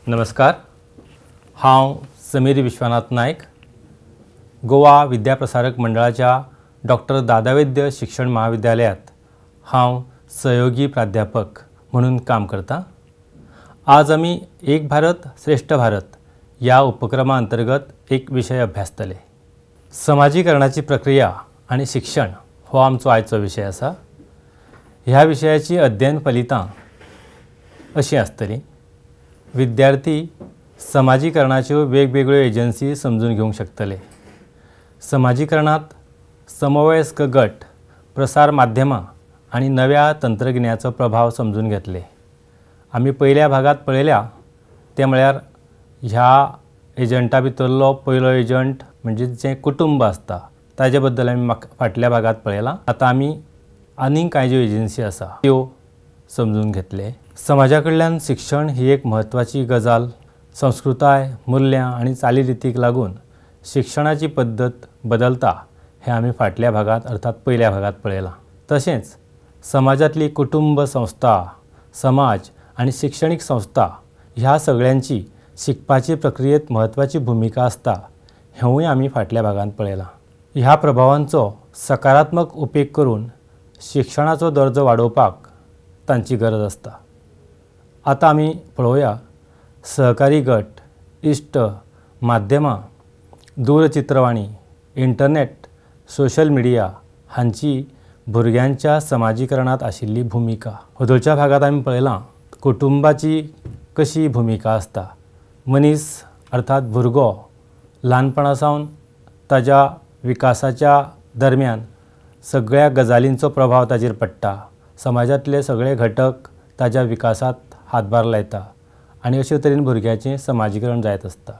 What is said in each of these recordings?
नमस्कार, हांव समीर विश्वनाथ नायक, गोवा विद्याप्रसारक मंडळाच्या डॉक्टर दादा वैद्य शिक्षण महाविद्यालयात हांव सहयोगी प्राध्यापक म्हणून काम करता। आज आमी एक भारत श्रेष्ठ भारत या उपक्रमा अंतर्गत एक विषय अभ्यासतले। समाजीकरणाची प्रक्रिया आणि शिक्षण हो आमचो आयचो विषय आसा। ह्या विषयाची अध्ययन फलितां अशी आसतली। विद्यार्थी समाजीकरणाच्यो वेगवेगळ्यो एजन्सी समजून घेवंक शकतले। समाजीकरणात समवयस्क गट, प्रसार माध्यमां आणि नव्या तंत्रज्ञानाचो प्रभाव समजून घेतले। आमी पयल्या भागात पळयल्या ते म्हळ्यार ह्या एजंटा भितरलो पयलो एजंट म्हणजे जे कुटुंब आसता ताजे बद्दल आमी फाटल्या भागात पळयलां। आतां आमी आनीक कांय ज्यो एजन्सी आसा त्यो समजून घेतले। समाजा कडल्यान शिक्षण ही एक म्हत्वाची गजाल। संस्कृताय, मूल्यां आणि चालीरितीक लागून शिक्षणाची पद्धत बदलता हे आमी फाटल्या भागात अर्थात पयल्या भागात पळयलां। तशेंच समाजातली कुटुंब संस्था, समाज आणि शैक्षणिक संस्था ह्या सगळ्यांची शिकपाची प्रक्रियेत म्हत्वाची भूमिका आसता हेंवूय आमी फाटल्या भागांत पळयलां। ह्या प्रभावांचो सकारात्मक उपेग करून शिक्षणाचो दर्जो वाडोवपाक तांची गरज आसता। आतां आमी पळोवया सहकारी गट, इश्ट, माध्यमां, दूरचित्रवाणी, इंटरनेट, सोशल मिडिया हांची भुरग्यांच्या समाजीकरणात आशिल्ली भूमिका। वदोळच्या भागात आमी पळयलां कुटुंबाची कशी भूमिका आसता। मनीस अर्थात भुरगो ल्हानपणासावन ताच्या विकासाच्या दरम्यान सगळ्या गजालींचो प्रभाव ताचेर पडटा। समाजातले सगळे घटक ताच्या विकासात हातभार लायता आनी अशे तरेन भुरग्याचें समाजीकरण जायत आसता।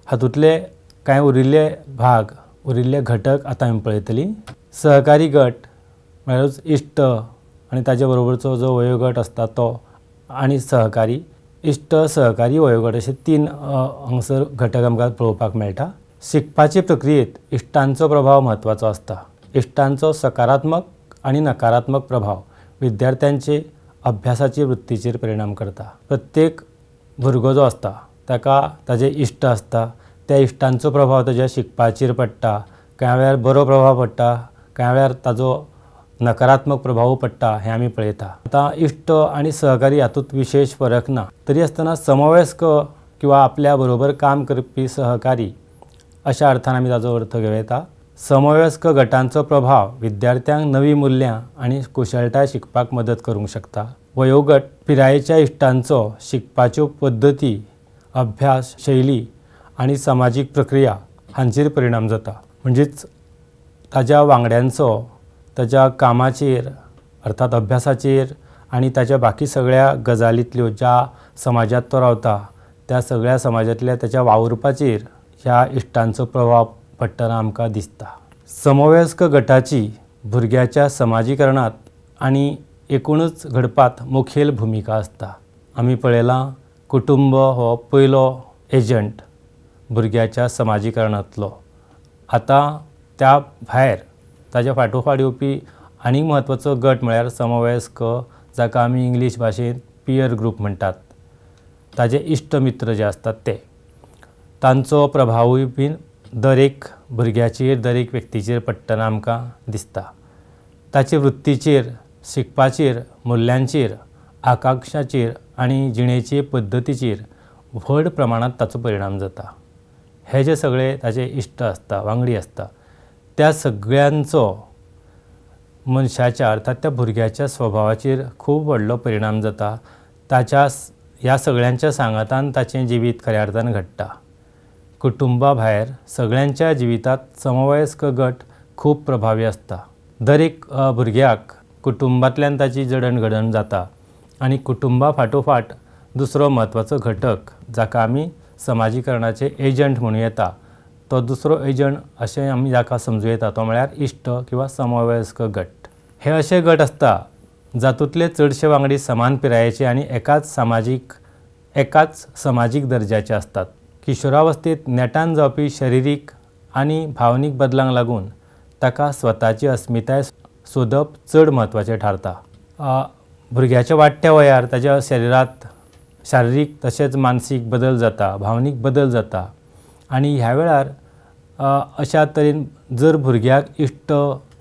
हातूंतले कांय उरिल्ले घटक आतां आमी पळयतलीं। सहकारी गट म्हळ्यार इश्ट आनी ताचे बरोबरचो जो वयोगट आसता तो आनी सहकारी, इश्ट, सहकारी, वयोगट अशे तीन हांगासर घटक आमकां पळोवपाक मेळटा। शिकपाचे प्रक्रियेत इश्टांचो प्रभाव म्हत्वाचो आसता। इश्टांचो सकारात्मक आनी नकारात्मक प्रभाव विद्यार्थ्यांचे अभ्यासाची वृत्तीचेर परिणाम करता। प्रत्येक भुरगो जो आसता ताका ताजे इश्ट आसता, त्या इश्टांचो प्रभाव ताच्या शिकपाचेर पडटा। कांय वेळार बरो प्रभाव पडटा, कांय वेळार ताजो नकारात्मक प्रभाव पडटा हें आमी पळयता। आतां इश्ट आनी सहकारी हातूंत विशेश फरक ना, तरी आसतना समवयस्क किंवा आपल्या बरोबर काम करपी सहकारी अशा अर्थान आमी ताजो अर्थ घेवं येता। समवयस्क गटांचो प्रभाव विद्यार्थ्यांक नवी मूल्यां आनी कुशळटाय शिकपाक मदत करूंक शकता। वयोगट पिरायेच्या इश्टांचो शिकपाच्यो पद्दती, अभ्यास शैली आनी सामाजीक प्रक्रिया हांचेर परिणाम जाता। म्हणजेच ताच्या वांगड्यांचो ताच्या कामाचेर अर्थात अभ्यासाचेर आनी ताच्या बाकी सगळ्या गजालींतल्यो ज्या समाजांत तो रावता त्या सगळ्या समाजांतल्या ताच्या वावुरपाचेर ह्या इश्टांचो प्रभाव पडटना आमकां दिसता। समवयस्क गटाची भुरग्याच्या समाजीकरणात आनी एकूणच घडपात मुखेल भूमिका आसता। आमी पळयलां कुटुंब हो पयलो एजंट भुरग्याच्या समाजीकरणांतलो। आतां त्या भायर ताच्या फाटोफाट येवपी आनीक म्हत्वाचो गट म्हळ्यार समवयस्क, जाका आमी इंग्लीश भाशेंत पियर ग्रूप म्हणटात। ताजे इश्ट मित्र जे आसतात ते, तांचो प्रभावूय बीन दर एक भुरग्याचेर, दर एक व्यक्तीचेर पडटना आमकां दिसता। ताचे वृत्तीचेर, शिकपाचेर, मुल्यांचेर, आकांक्षाचेर आनी जिणेचे पद्दतीचेर व्हड प्रमाणांत ताचो परिणाम जाता। हे जे सगळे ताचे इश्ट आसता, वांगडी आसता, त्या सगळ्यांचो मनशाच्या अर्थात त्या भुरग्याच्या स्वभावाचेर खूब व्हडलो परिणाम जाता। ताच्या ह्या सगळ्यांच्या सांगातान ताचें जिवीत खऱ्या अर्थान घडटा। कुटुंबा भायर सगळ्यांच्या जिवितांत समवयस्क गट खूब प्रभावी आसता। दर एक भुरग्याक कुटुंबांतल्यान ताची जडणघडण जाता आनी कुटुंबा फाटोफाट दुसरो म्हत्वाचो घटक जाका आमी समाजीकरणाचे एजंट म्हणूं येता तो दुसरो एजंट अशें आमी जाका समजूं येता तो म्हळ्यार इश्ट किंवा समवयस्क गट। हे अशे गट आसता जातूंतले चडशे वांगडी समान पिरायेचे आनी एकाच समाजीक दर्ज्याचे आसतात। किशोरावस्थेत नेटान जावपी शारिरीक आनी भावनीक बदलांक लागून ताका स्वताची अस्मिताय सोदप चड म्हत्वाचें थारता। भुरग्याच्या वाडट्या वयार ताच्या शरिरांत शारीरिक तशेंच मानसीक बदल जाता, भावनीक बदल जाता। आनी ह्या वेळार अशा तरेन जर भुरग्याक इश्ट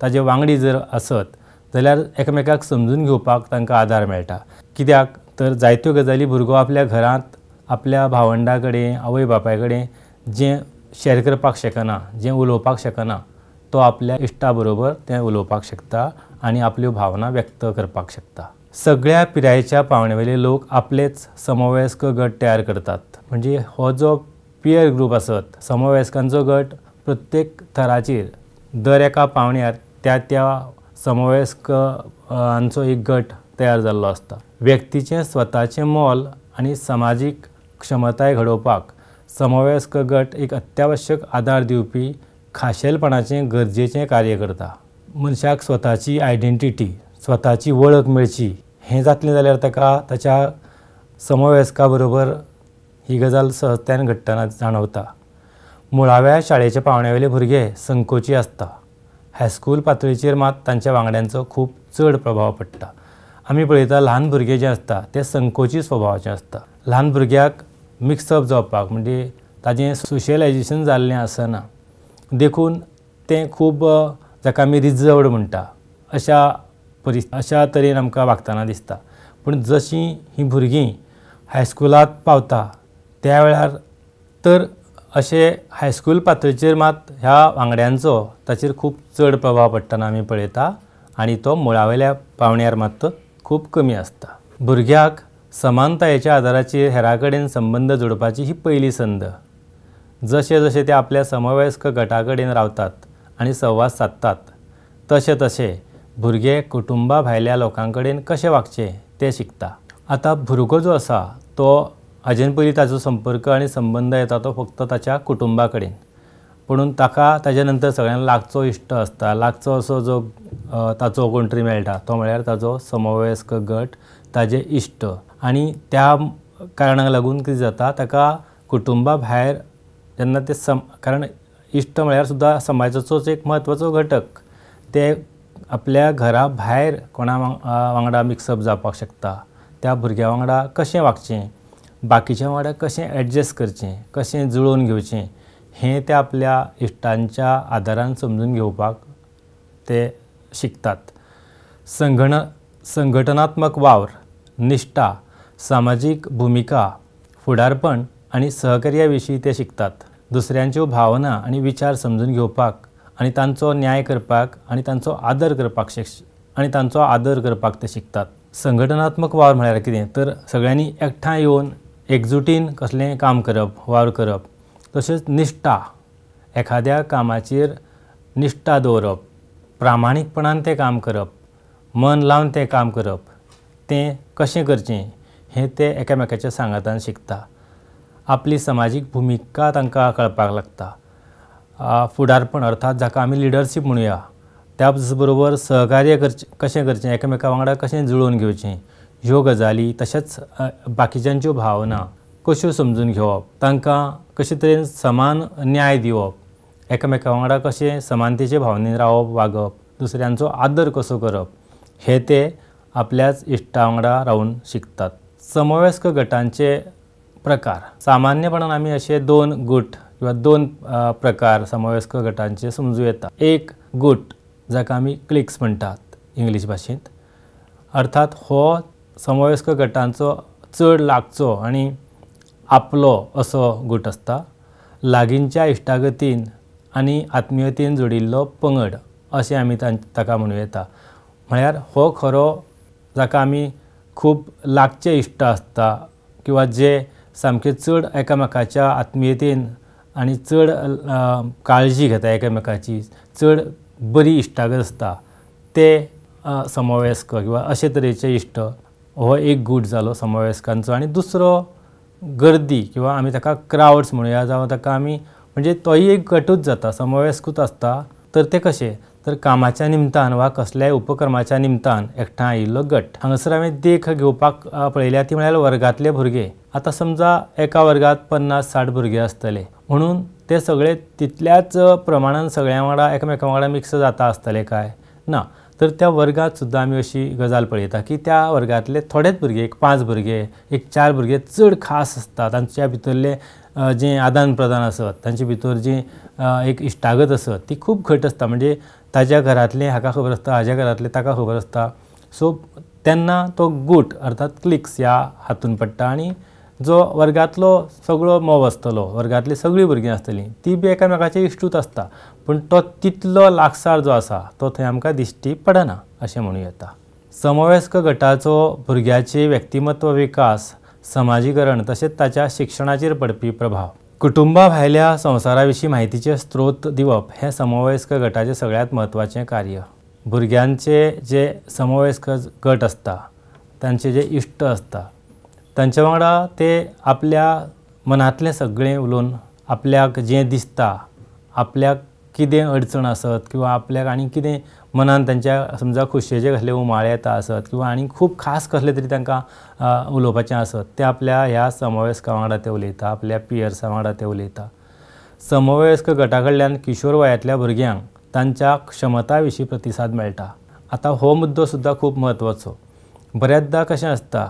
ताजे वांगडी जर आसत जाल्यार एकामेकाक समजून घेवपाक तांकां आदार मेळटा। कित्याक तर जायत्यो गजाली भुरगो आपल्या घरांत आपल्या भावंडा कडेन आवय बापाय कडेन जें शेअर करपाक शकना, जें उलोवपाक शकना, तो आपल्या इश्टा बरोबर तें उलोवपाक शकता आनी आपल्यो भावना व्यक्त करपाक शकता। सगळ्या पिरायेच्या पावण्यावेले लोक आपलेच समवयस्क गट तयार करतात। म्हणजे हो जो पियर ग्रूप आसत, समवयस्कांचो गट प्रत्येक थराचेर दर एका पावण्यार त्या समवयस्कांचो एक गट तयार जाल्लो आसता। व्यक्तीचें स्वताचें मोल आनी समाजीक क्षमताय घडोवपाक समवयस्क गट एक अत्यावश्यक आदार दिवपी खाशेलपणाचें गरजेचें कार्य करता। मनशाक स्वताची आयडेंटिटी, स्वताची वळख मेळची हें जातलें जाल्यार ताका ताच्या समवयस्का बरोबर ही गजाल सहजतेन घडटना जाणवता। मुळाव्या शाळेच्या पावण्यावेले भुरगे संकोची आसता। हायस्कूल पातळीचेर मात तांच्या वांगड्यांचो खूब चड प्रभाव पडटा। आमी पळयता ल्हान भुरगे जे आसता ते संकोची स्वभावाचे आसता। ल्हान भुरग्याक मिक्सअप जावपाक म्हणजे ताजें सोशलायजेशन जाल्लें आसना, देखून तें खूब जाका आमी रिजर्वड म्हणटा अशा तरेन आमकां वागतना दिसता। पूण जशीं हीं भुरगीं हायस्कुलांत पावता त्या वेळार तर अशे हायस्कूल पातळीचेर मात ह्या वांगड्यांचो ताचेर खूब चड प्रभाव पडटना आमी पळयता आनी तो मुळावेल्या पावण्यार मात खूब कमी आसता। भुरग्याक समानतायेच्या आदाराचेर हेरां कडेन संबंद जोडपाची ही पयली संद। जशें जशें ते आपल्या समवयस्क गटा कडेन रावतात आनी संवाद सादतात तशें तशें भुरगे कुटुंबा भायल्या लोकां कडेन कशें वागचें तें शिकता। आतां भुरगो जो आसा तो हाजेन पयलीं ताजो संपर्क आनी संबंद येता तो फक्त ताच्या कुटुंबा कडेन, पुणून ताका ताजे नंतर सगळ्यांत लागचो इश्ट आसता, लागचो असो जो ताचो कोण तरी मेळटा तो म्हळ्यार ताजो समवयस्क गट, ताजे इश्ट। आनी त्या कारणाक लागून कितें जाता ताका कुटुंबा भायर जेन्ना ते कारण इश्ट म्हळ्यार सुद्दां समाजाचोच एक म्हत्वाचो घटक। ते आपल्या घरा भायर कोणा वांगडा मिक्सअप जावपाक शकता, त्या भुरग्या वांगडा कशें वागचें, बाकीच्या वांगडा कशें एडजस्ट करचें, कशें जुळोवन घेवचें हें ते आपल्या इश्टांच्या आदारान समजून घेवपाक ते शिकतात। संघटनात्मक वावर, निश्ठा, सामाजीक भुमिका, फुडारपण आनी सहकार्या विशीं ते शिकतात। दुसऱ्यांच्यो भावना आनी विचार समजून घेवपाक आनी तांचो न्याय करपाक आनी तांचो आदर करपाक ते शिकतात। संघटनात्मक वावर म्हळ्यार कितें तर सगळ्यांनी एकठांय येवन एकजुटीन कसलें काम करप, वावर करप। तशेंच निश्ठा, एखाद्या कामाचेर निश्ठा दवरप, प्रामाणीकपणान तें काम करप, मन लावन तें काम करप, तें कशें करचें हें ते एकामेकाच्या सांगातान शिकता। आपली समाजीक भुमिका तांकां कळपाक लागता। फुडारपण अर्थात जाका आमी लिडरशीप म्हणुया, त्याच बरोबर सहकार्य कशें करचें, एकामेका वांगडा कशें जुळोवन घेवचें ह्यो गजाली, तशेंच बाकीच्यांच्यो भावना कश्यो समजून घेवप, तांकां कशे तरेन समान न्याय दिवप, एकामेका वांगडा कशें समानतेचे भावनेन रावप वागप, दुसऱ्यांचो आदर कसो करप हे ते आपल्याच इश्टा वांगडा रावन शिकतात। समवयस्क गटांचे प्रकार, सामान्यपणान आमी अशे दोन गट किंवा दोन प्रकार समवयस्क गटांचे समजूं येता। एक गट जाका आमी क्लिक्स म्हणटात इंग्लीश भाशेंत, अर्थात हो समवयस्क गटांचो चड लागचो आनी आपलो असो गट आसता। लागींच्या इश्टागतीन आनी आत्मीयतेन जोडिल्लो पंगड अशें आमी ताका म्हणूं येता। म्हळ्यार हो खरो जाका आमी खूब लागचे इश्ट आसता किंवा जे सामके चड एकामेकाच्या आत्मीयतेन आनी चड काळजी घेता एकामेकाची, चड बरी इश्टागत आसता, ते समवयस्क किंवा अशे तरेचे इश्ट हो एक गूट जालो समवयस्कांचो। आनी दुसरो गर्दी किंवा आमी ताका क्राउड्स म्हणुया जावं ताका आमी म्हणजे तोय एक गटूच जाता, समवयस्कूच आसता, तर ते कशे तर कामाच्या निमतान वा कसल्याय उपक्रमाच्या निमतान एकठांय आयिल्लो गट। हांगासर हांवें देख घेवपाक पळयल्या ती म्हळ्यार वर्गांतले भुरगे। आतां समजा एका वर्गांत 50-60 भुरगे आसतले म्हणून ते सगळे तितल्याच प्रमाणान सगळ्यां वांगडा एकामेका वांगडा मिक्स जाता आसतले काय ना, तर त्या वर्गात सुद्दां आमी अशी गजाल पळयता की त्या वर्गांतले थोडेच भुरगे, एक 5 भुरगे, एक 4 भुरगे चड खास आसता, तांच्या भितरले जें आदान प्रदान आसत, तांचे भितर जी एक इश्टागत आसत ती खूब घट आसता. म्हणजे ताज्या घरांतलें हाका खबर आसता, हाज्या घरांतलें ताका खबर आसता. सो तेन्ना तो गूट अर्थात क्लिक्स ह्या हातून पडटा आनी जो वर्गांतलो सगळो मोव आसतलो, वर्गांतली सगळीं भुरगीं आसतलीं ती बी एकामेकाचे इश्टूच आसता, पूण तो तितलो लागसार जो आसा तो थंय आमकां दिश्टी पडना अशें म्हणूं येता. समवयस्क गटाचो भुरग्याचे व्यक्तिमत्व विकास, समाजीकरण तशेंच ताच्या शिक्षणाचेर पडपी प्रभाव. कुटुंबा भायल्या संवसारा विशीं म्हायतीचे स्त्रोत दिवप हें समवयस्क गटाचें सगळ्यांत म्हत्वाचें कार्य. भुरग्यांचे जे समवयस्क गट आसता, तांचे जे इश्ट आसता, तांचे वांगडा ते आपल्या मनांतलें सगळें उलोवन आपल्याक जें दिसता, आपल्याक कितें अडचण आसत किंवा आपल्याक आनी कितें मनान तांच्या समजा खोशयेचे कसले उमाळे येता आसत किंवा आनी खूब खास कसलें तरी तांकां उलोवपाचें आसत तें आपल्या ह्या समवयस्कां वांगडा ते उलयता, आपल्या पियर्सां वांगडा ते उलयता. समवयस्क गटा कडल्यान किशोर वयातल्या भुरग्यांक तांच्या क्षमता विशीं प्रतिसाद मेळटा. आतां हो मुद्दो सुद्दां खूब म्हत्वाचो. बऱ्याचदा कशें आसता,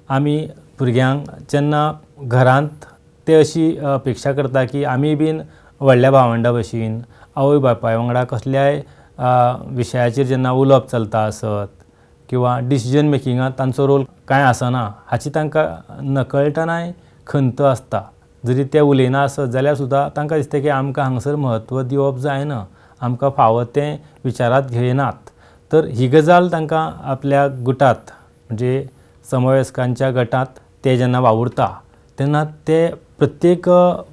आमी भुरग्यांक जेन्ना घरांत ते अशी अपेक्षा करता की आमी बीन व्हडल्या भावंडा भशेन आवय बापाय वांगडा कसल्याय विशयाचेर जेन्ना उलोवप चलता आसत किंवा डिसिजन मेकिंगांत तांचो रोल कांय आसना हाची तांकां नकळटनाय खंत आसता. जरी ते उलयना आसत जाल्यार सुद्दां तांकां दिसता की आमकां हांगसर म्हत्व दिवप जायना, आमकां फावो तें विचारांत घेयनात. तर ही गजाल तांकां आपल्या गुटांत म्हणजे समवयस्कांच्या गटांत ते जेन्ना वावुरता तेन्ना ते प्रत्येक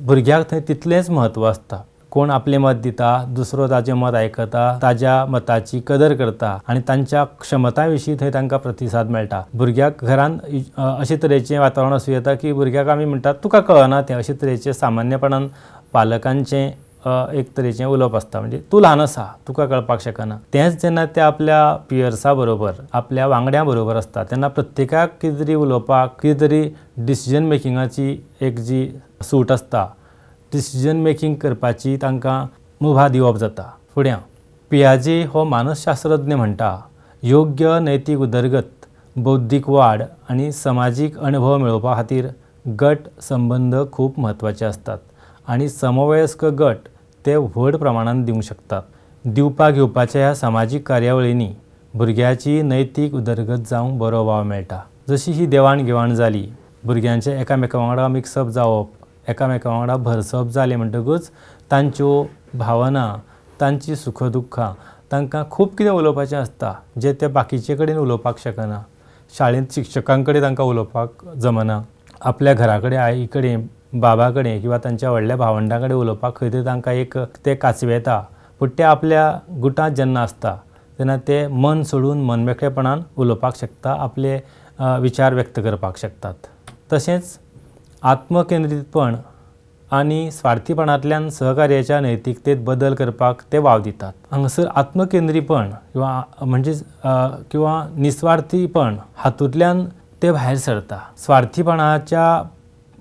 भुरग्याक थंय तितलेंच म्हत्व आसता. कोण आपलें मत दिता, दुसरो ताजें मत आयकता, ताज्या मताची कदर करता आनी तांच्या क्षमतां विशीं थंय तांकां प्रतिसाद मेळटा. भुरग्याक घरांत अशे तरेचें वातावरण आसूं येता की भुरग्याक आमी म्हणटात तुका कळना तें, अशे तरेचें सामान्यपणान पालकांचें एक तरेचें उलोवप आसता. म्हणजे तूं ल्हान आसा, तुका कळपाक शकना. तेंच जेन्ना ते आपल्या पियर्सा बरोबर, आपल्या वांगड्यां बरोबर आसता तेन्ना प्रत्येकाक कितें तरी उलोवपाक, कितें तरी डिसिजन मेकिंगाची एक जी सूट आसता, डिसिजन मेकिंग करपाची तांकां मुभा दिवप जाता. फुडें पियाजे हो मानसशास्त्रज्ञ म्हणटा, योग्य नैतीक उदरगत, बौद्धीक वाड आनी समाजीक अणभव मेळोवपा खातीर गट संबंध खूब म्हत्वाचे आसतात आनी समवयस्क गट ते व्हड प्रमाणांत दिवंक शकतात. दिवपा घेवपाच्या ह्या सामाजीक कार्यावळींनी भुरग्याची नैतीक उदरगत जावंक बरो वाव मेळटा. जशी ही देवाण घेवाण जाली, भुरग्यांचें एकामेका वांगडा मिक्सअप जावप, एकामेका वांगडा भरसप जालें म्हणटकूच तांच्यो भावना, तांची सुख दुख्खां तांकां खूब कितें उलोवपाचें आसता जें ते बाकीचे कडेन उलोवपाक शकना. शाळेंत शिक्षकां कडेन तांकां उलोवपाक जमना, आपल्या घरा कडेन आई कडेन, बाबा कडेन किंवा तांच्या व्हडल्या भावंडां कडेन उलोवपाक खंय तरी तांकां एक ते कांचवेता. पूण ते आपल्या गुटांत जेन्ना आसता तेन्ना ते मन सोडून मनमेकळेपणान उलोवपाक शकता, आपले विचार व्यक्त करपाक शकतात. तशेंच आत्मकेंद्रीतपण आनी स्वार्थीपणांतल्यान सहकार्याच्या नैतिकतेत बदल करपाक ते वाव दितात. हांगासर आत्मकेंद्रीपण किंवा निस्वार्थीपण हातूंतल्यान ते भायर सरता. स्वार्थीपणाच्या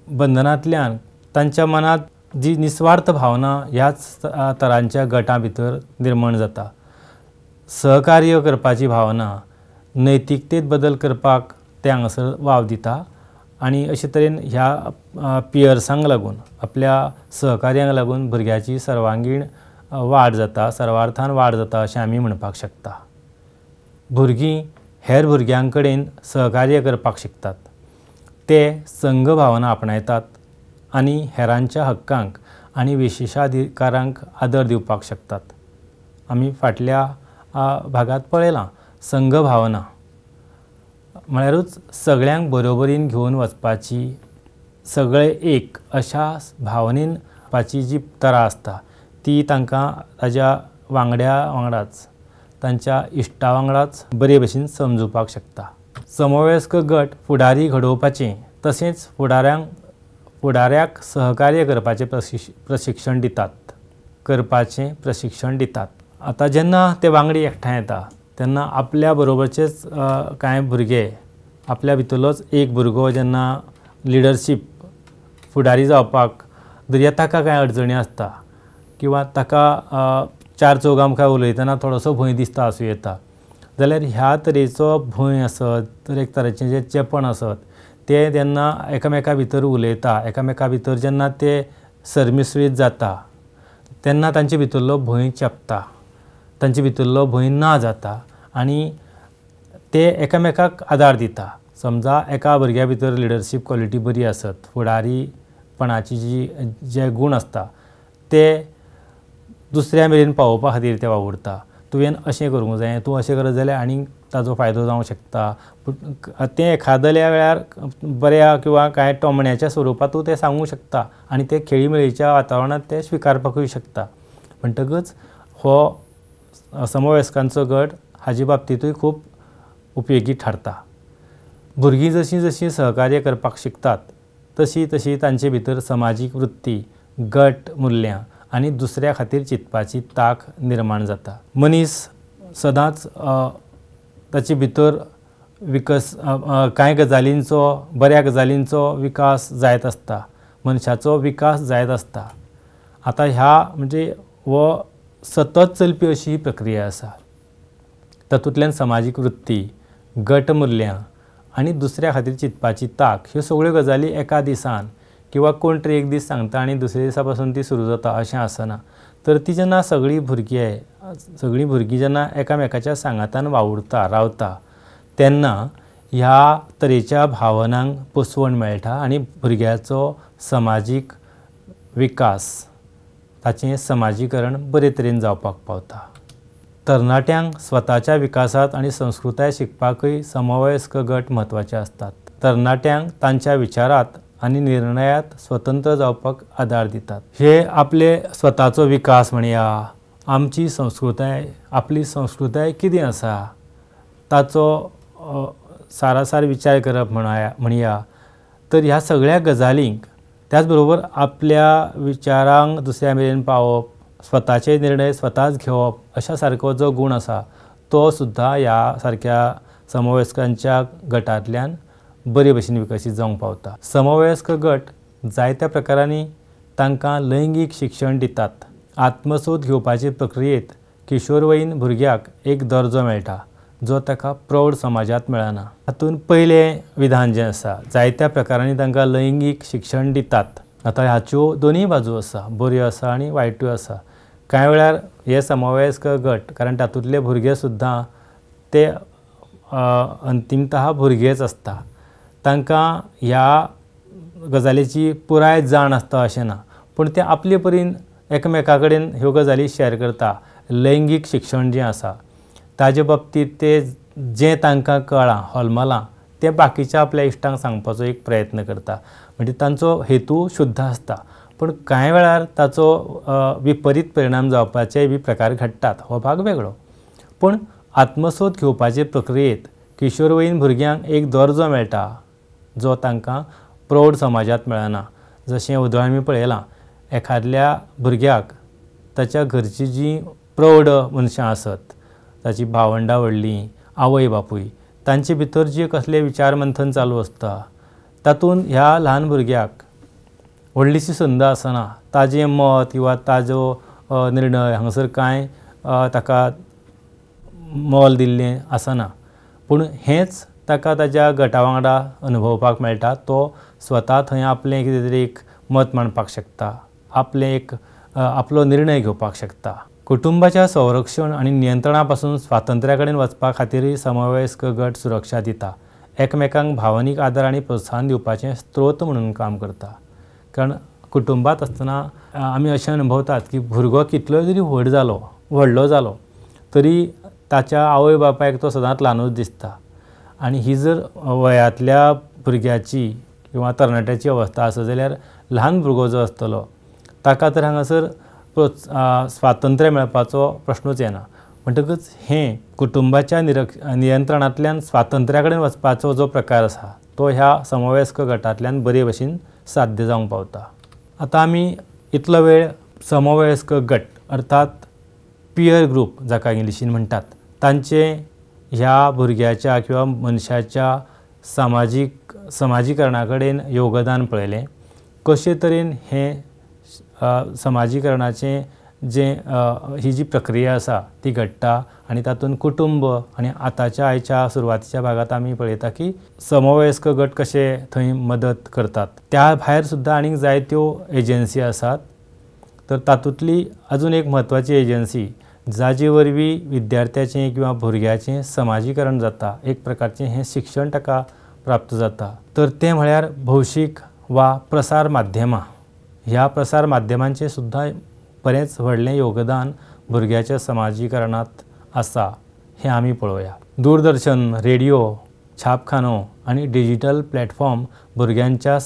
बंधनांतल्यान तांच्या मनांत जी निस्वार्थ भावना ह्याच तरांच्या गटां भितर निर्माण जाता. सहकार्य करपाची भावना, नैतिकतेत बदल करपाक ते हांगासर वाव दिता आनी अशे तरेन ह्या पियर्सांक लागून, आपल्या सहकार्यांक लागून भुरग्याची सर्वांगीण वाड जाता, सर्वार्थान वाड जाता अशें आमी म्हणपाक शकता. भुरगीं हेर भुरग्यां कडेन सहकार्य करपाक शिकतात. ते संघ भावना आपणायतात आनी हेरांच्या हक्कांक आनी विशेषाधिकारांक आदर दिवपाक शकतात. आमी फाटल्या भागांत पळयलां संघ भावना म्हळ्यारूच सगळ्यांक बरोबरीन घेवन वचपाची, सगळे एक अशा भावनेन वचपाची जी तरा आसता ती तांकां ताज्या वांगड्या वांगडाच, तांच्या इश्टा वांगडाच बरे भशेन समजुपाक शकता. समवयस्क गट फुडारी घडोवपाचें तशेंच फुडाऱ्याक सहकार्य करपाचें प्रशिक्षण दितात. आतां जेन्ना ते वांगडी एकठांय येता तेन्ना आपल्या बरोबरचेच कांय भुरगे, आपल्या भितरलोच एक भुरगो जेन्ना लिडरशीप, फुडारी जावपाक दर्या ताका कांय अडचणी आसता किंवा ताका चार चौगां मुखार उलयतना थोडोसो भंय दिसता आसूं येता, जाल्यार ह्या तरेचो भंय आसत तर एक तरेचें जें चेपण आसत तें जेन्ना एकामेका भितर उलयता, एकामेका भितर जेन्ना ते सरमिसळीत जाता तेन्ना तांचे भितरलो भंय चेपता, तांचे भितरलो भंय ना जाता आनी ते एकामेकाक आदार दिता. समजा एका भुरग्या भितर लिडरशीप क्वॉलिटी बरी आसत, फुडारीपणाची जे गूण आसता ते दुसऱ्या मेरेन पावोवपा खातीर ते वावुरता. तुवें अशें करूंक जाय, तूं अशें करत जाल्यार आनीक ताजो फायदो जावंक शकता. पूण तें एखाद्या वेळार बऱ्या किंवा कांय टोमण्याच्या स्वरुपांतूय तें सांगूंक शकता आनी ते खेळीमेळीच्या वातावरणांत ते स्विकारपाकूय शकता. म्हणटकच हो समवयस्कांचो गट हाजे बाबतींतूय खूब उपयोगी थारता. भुरगीं जशीं जशीं सहकार्य करपाक शिकतात तशी तशी तांचे भितर समाजीक वृत्ती, गट मुल्यां आनी दुसऱ्या खातीर चिंतपाची तांक निर्माण जाता. मनीस सदांच ताचे भितर कांय गजालींचो, बऱ्या गजालींचो विकास जायत आसता, मनशाचो विकास जायत आसता. आतां ह्या म्हणजे हो सतत चलपी अशी ही प्रक्रिया आसा. तातूंतल्यान समाजीक वृत्ती, गट मुल्यां आनी दुसऱ्या खातीर चिंतपाची तांक ह्यो सगळ्यो गजाली एका दिसान किंवा कोण तरी एक दीस सांगता आनी दुसऱ्या दिसा पासून ती सुरू जाता अशें आसना. तर ती जेन्ना सगळीं भुरगीं जेन्ना एकामेकाच्या सांगातान वावुरता, रावता तेन्ना ह्या तरेच्या भावनांक पसवण मेळटा आनी भुरग्याचो समाजीक विकास, ताचें समाजीकरण बरे तरेन जावपाक पावता. तरणाट्यांक स्वताच्या विकासांत आनी संस्कृताय शिकपाकय समवयस्क गट म्हत्वाचे आसतात. तरणाट्यांक तांच्या विचारांत आनी निर्णयांत स्वतंत्र जावपाक आदार दितात. हे आपले स्वताचो विकास म्हणया, आमची संस्कृताय, आपली संस्कृताय कितें आसा ताचो सारासार विचार करप म्हणया, तर ह्या सगळ्या गजालींक त्याच बरोबर आपल्या विचारांक दुसऱ्या मेरेन पावोवप, स्वताचे निर्णय स्वताच घेवप अशा सारको जो गूण आसा तो सुद्दां ह्या सारक्या समवयस्कांच्या गटांतल्यान बरे भशेन विकसीत जावंक पावता. समवयस्क गट जायत्या प्रकारांनी तांकां लैंगीक शिक्षण दितात. आत्मसोद घेवपाचे प्रक्रियेंत किशोरवयीन भुरग्याक एक दर्जो मेळटा जो ताका प्रौढ समाजांत मेळना. हातूंत पयलें विधान जें आसा, जायत्या प्रकारांनी तांकां लैंगीक शिक्षण दितात. आतां हाच्यो दोनूय बाजू आसा, बऱ्यो आसा आनी वायटूय आसा. कांय वेळार हे समवयस्क गट, कारण तातूंतले भुरगे सुद्दां ते अंतिमतः भुरगेच आसता, तांकां ह्या गजालीची पुराय जाण आसता अशें ना, पूण ते आपले परीन एकामेका कडेन ह्यो गजाली शेअर करता. लैंगीक शिक्षण जें आसा ताजे बाबतींत ते जें तांकां कळ्ळां, होलमलां तें बाकीच्या आपल्या इश्टांक सांगपाचो एक प्रयत्न करता. म्हणजे तांचो हेतू शुद्ध आसता, पूण कांय वेळार ताचो विपरीत परिणाम जावपाचेय बी प्रकार घडटात. हो भाग वेगळो. पूण आत्मसोद घेवपाचे प्रक्रियेंत किशोरवयीन भुरग्यांक एक दर्जो मेळटा जो तांकां प्रौढ समाजांत मेळना. जशें उदाहरण आमी पळयलां, एखाद्या भुरग्याक ताच्या घरचीं जीं प्रौढ मनशां आसत, ताची भावंडां व्हडलीं, आवय बापूय, तांचे भितर जे कसलें विचार मंथन चालू आसता तातूंत ह्या ल्हान भुरग्याक व्हडलीशी संद आसना. ताजें मत किंवा ताजो निर्णय हांगासर कांय ताका मोल दिल्लें आसना. पूण हेंच ताका ताच्या गटा वांगडा अनुभवपाक मेळटा. तो स्वता थंय आपलें कितें तरी एक मत मांडपाक शकता, आपलो निर्णय घेवपाक शकता. कुटुंबाच्या संरक्षण आनी नियंत्रणा पासून स्वातंत्र्या कडेन वचपा खातीरय समवयस्क गट सुरक्षा दिता. एकमेकांक भावनीक आदार आनी प्रोत्साहन दिवपाचें स्त्रोत म्हणून काम करता. कारण कुटुंबांत आसतना आमी अशें अनुभवतात की भुरगो कितलोय जरी व्हडलो जालो तरी ताच्या आवय बापायक तो सदांच ल्हानूच दिसता. आनी ही जर वयांतल्या भुरग्याची किंवा तरणाट्याची अवस्था आसत जाल्यार ल्हान भुरगो जो आसतलो ताका तर हांगासर स्वातंत्र्य मेळपाचो प्रश्नूच येना. म्हणटकच हें कुटुंबाच्या नियंत्रणांतल्यान स्वातंत्र्या कडेन वचपाचो जो प्रकार आसा तो ह्या समवयस्क गटांतल्यान बरे भशेन साध्य जावंक पावता. आतां आमी इतलो वेळ समवयस्क गट अर्थात पियर ग्रूप जाका इंग्लिशीन म्हणटात तांचे ह्या भुरग्याच्या किंवा मनशाच्या समाजीकरणा कडेन योगदान पळयलें. कशे तरेन हें समाजीकरणाचें ही जी प्रक्रिया आसा ती घडटा आनी तातूंत कुटुंब आनी आतांच्या आयच्या सुरवातीच्या भागात आमी पळयता की समवयस्क गट कशे थंय मदत करतात। त्या भायर सुद्दां आनीक जायत्यो एजन्सी आसात। तर तातूंतली अजून एक म्हत्वाची एजन्सी जाचे वरवीं विद्यार्थ्याचें किंवा भुरग्याचें समाजीकरण जाता, एक प्रकारचें हें शिक्षण ताका प्राप्त जाता, तर तें म्हळ्यार भौशीक वा प्रसार माध्यमां। ह्या प्रसार माध्यमांचें सुद्दां बरेंच व्हडलें योगदान भुरग्याच्या समाजीकरणांत आसा हें आमी पळोवया। दूरदर्शन, रेडिओ, छापखानो आनी डिजिटल प्लॅटफॉर्म भुरग्यांच्या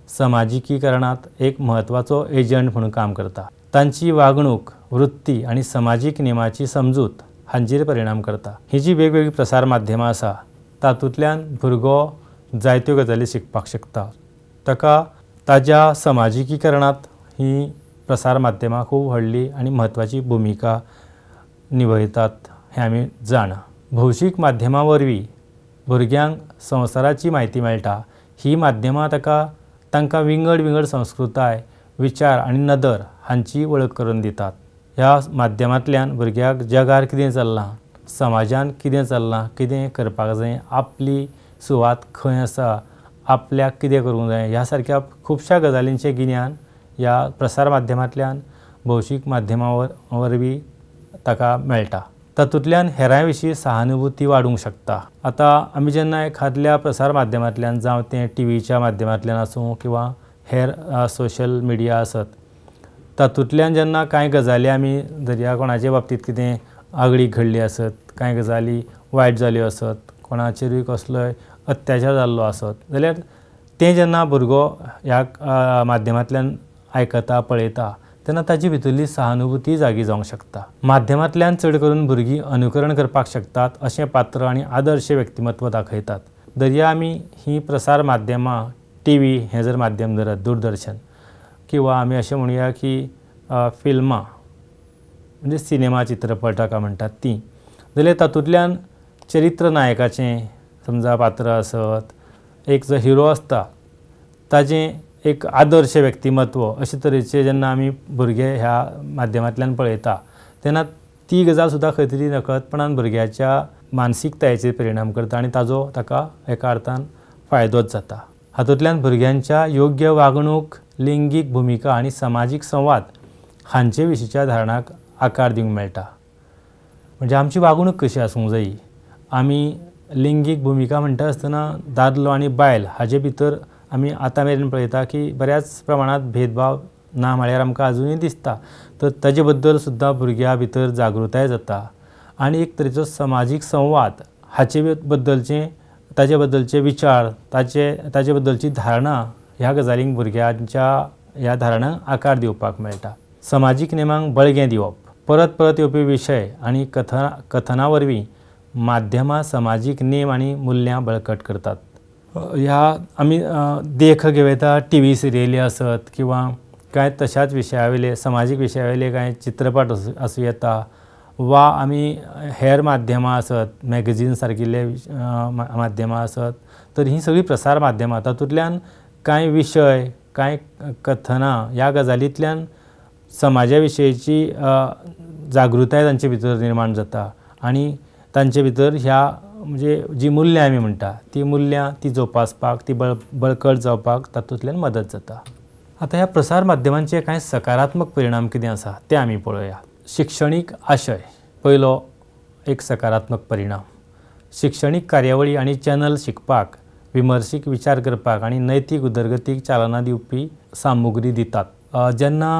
समाजीकीकरणांत एक म्हत्वाचो एजंट म्हणून काम करता। तांची वागणूक, वृत्ती आनी समाजीक नेमाची समजूत हांचेर परिणाम करता। ही जी वेगवेगळी प्रसार माध्यमां आसा तातूंतल्यान भुरगो जायत्यो गजाली शिकपाक शकता। ताका ताज्या समाजीकीकरणांत ही प्रसार माध्यमां खूब व्हडली आनी म्हत्वाची भुमिका निभयतात हें आमी जाणा। भौशीक माध्यमां वरवीं भुरग्यांक संवसाराची म्हायती मेळटा। ही माध्यमां तांकां विंगड संस्कृताय, विचार आनी नदर हांची वळख करून दितात। ह्या माध्यमांतल्यान भुरग्याक जगार कितें चल्लां, समाजान कितें चल्लां, कितें करपाक जाय, आपली सुवात खंय आसा, आपल्याक कितें करूंक जाय, ह्या सारक्या खुबश्या गजालींचें गिन्यान ह्या प्रसार माध्यमांतल्यान भौशीक माध्यमां वरवीं ताका मेळटा। तातूंतल्यान हेरां विशीं सहानुभुती वाडूंक शकता। आतां आमी जेन्ना एखाद्या प्रसार माध्यमांतल्यान जावं तें टीव्हीच्या माध्यमांतल्यान आसूं किंवा हेर सोशल मिडिया आसत, तातूंतल्यान जेन्ना कांय गजाली आमी धरया कोणाचे बाबतींत कितें आगळीक घडली आसत, कांय गजाली वायट जाल्यो आसत, कोणाचेरूय कसलोय अत्याचार जाल्लो आसत, जाल्यार तें जेन्ना भुरगो ह्या माध्यमांतल्यान आयकता, पळयता, तेन्ना ताची भितरली सहानुभुती जागी जावंक शकता। माध्यमांतल्यान चड करून भुरगीं अनुकरण करपाक शकतात अशें पात्र आनी आदर्श व्यक्तिमत्व दाखयतात। धरया आमी ही प्रसार माध्यमां, टीव्ही हें जर माध्यम धरत, दूरदर्शन, किंवा आमी अशें म्हणुया की फिल्मां म्हणजे सिनेमा, चित्रपट ताका म्हणटात ती, जाल्यार तातूंतल्यान चरित्र नायकाचें समजा पात्र आसत, एक जो हिरो आसता ताजें एक आदर्श व्यक्तिमत्व अशे तरेचे जेन्ना आमी भुरगे ह्या माध्यमांतल्यान पळयता तेन्ना ती गजाल सुद्दां खंय तरी नकळतपणान भुरग्याच्या मानसिकतायेचेर परिणाम करता आनी ताका एका अर्थान फायदोच जाता। हातूंतल्यान भुरग्यांच्या योग्य वागणूक, लिंगीक भुमिका आनी समाजीक संवाद हांचे विशींच्या धारणाक आकार दिवंक मेळटा। म्हणजे आमची वागणूक कशी आसूंक जायी, आमी लिंगीक भुमिका म्हणटा आसतना दादलो आनी बायल हाचे भितर आमी आतां मेरेन पळयता की बऱ्याच प्रमाणांत भेदभाव ना म्हळ्यार आमकां अजुनूय दिसता। तर ताचे बद्दल सुद्दां भुरग्यां भितर जागृताय जाता आनी एक तरेचो समाजीक संवाद ताचे बद्दलचे विचार, ताचे बद्दलची धारणा ह्या गजालींक भुरग्यांच्या ह्या धारणांक आकार दिवपाक मेळटा। समाजीक नेमांक बळगें दिवप, परत परत येवपी विशय आनी कथना वरवीं माध्यमां समाजीक नेम आनी मुल्यां बळकट करतात। ह्या आमी देख घेवयता टीव्ही सिरियली आसत किंवा कांय तशाच विशयावयले समाजीक विशयावयले कांय चित्रपट आसूं येता, वा आमी हेर माध्यमां आसत, मॅगझीन सारकिल्ले माध्यमां आसत, तर ही सगळीं प्रसार माध्यमां तातूंतल्यान कांय विशय, कांय कथना ह्या गजालींतल्यान समाजा विशयीची जागृताय तांचे भितर निर्माण जाता आनी तांचे भितर ह्या म्हणजे जी मुल्यां आमी म्हणटा ती मुल्यां ती जोपासपाक, ती बळकट जावपाक तातूंतल्यान मदत जाता। आतां ह्या प्रसार माध्यमांचे कांय सकारात्मक परिणाम कितें आसा ते आमी पळोवया। शिक्षणीक आशय, पयलो एक सकारात्मक परिणाम, शिक्षणीक कार्यावळी आनी चॅनल शिकपाक, विमर्शीक विचार करपाक आनी नैतीक उदरगतीक चालना दिवपी सामुग्री दितात। जेन्ना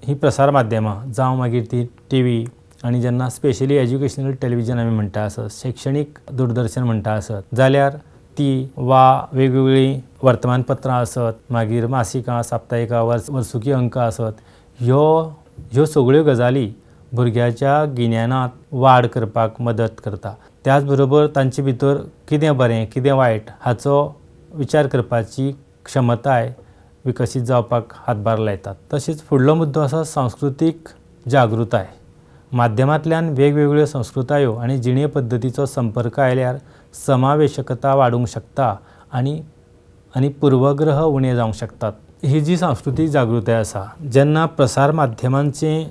ही प्रसार माध्यमां जावं मागीर ती टीव्ही आनी जेन्ना स्पेशली एज्युकेशनल टेलिव्हिजन आमी म्हणटा आसत, शैक्षणीक दूरदर्शन म्हणटा आसत, जाल्यार ती वा वेगवेगळीं वर्तमानपत्रां आसत, मागीर मासिकां, साप्ताहिकां, वर्सुकी अंक आसत, ह्यो सगळ्यो गजाली भुरग्याच्या गिन्यानांत वाड करपाक मदत करता। त्याच बरोबर तांचे भितर कितें बरें, कितें वायट हाचो विचार करपाची क्षमताय विकसीत जावपाक हातभार लायतात। तशेंच फुडलो मुद्दो आसा सांस्कृतीक जागृताय। माध्यमांतल्यान वेगवेगळ्यो संस्कृतायो आनी जिणे पद्दतीचो संपर्क आयल्यार समावेशकता वाडूंक शकता आनी पूर्वग्रह उणे जावंक शकतात। ही जी सांस्कृतिक जागृताय आसा, जेन्ना प्रसार माध्यमांचें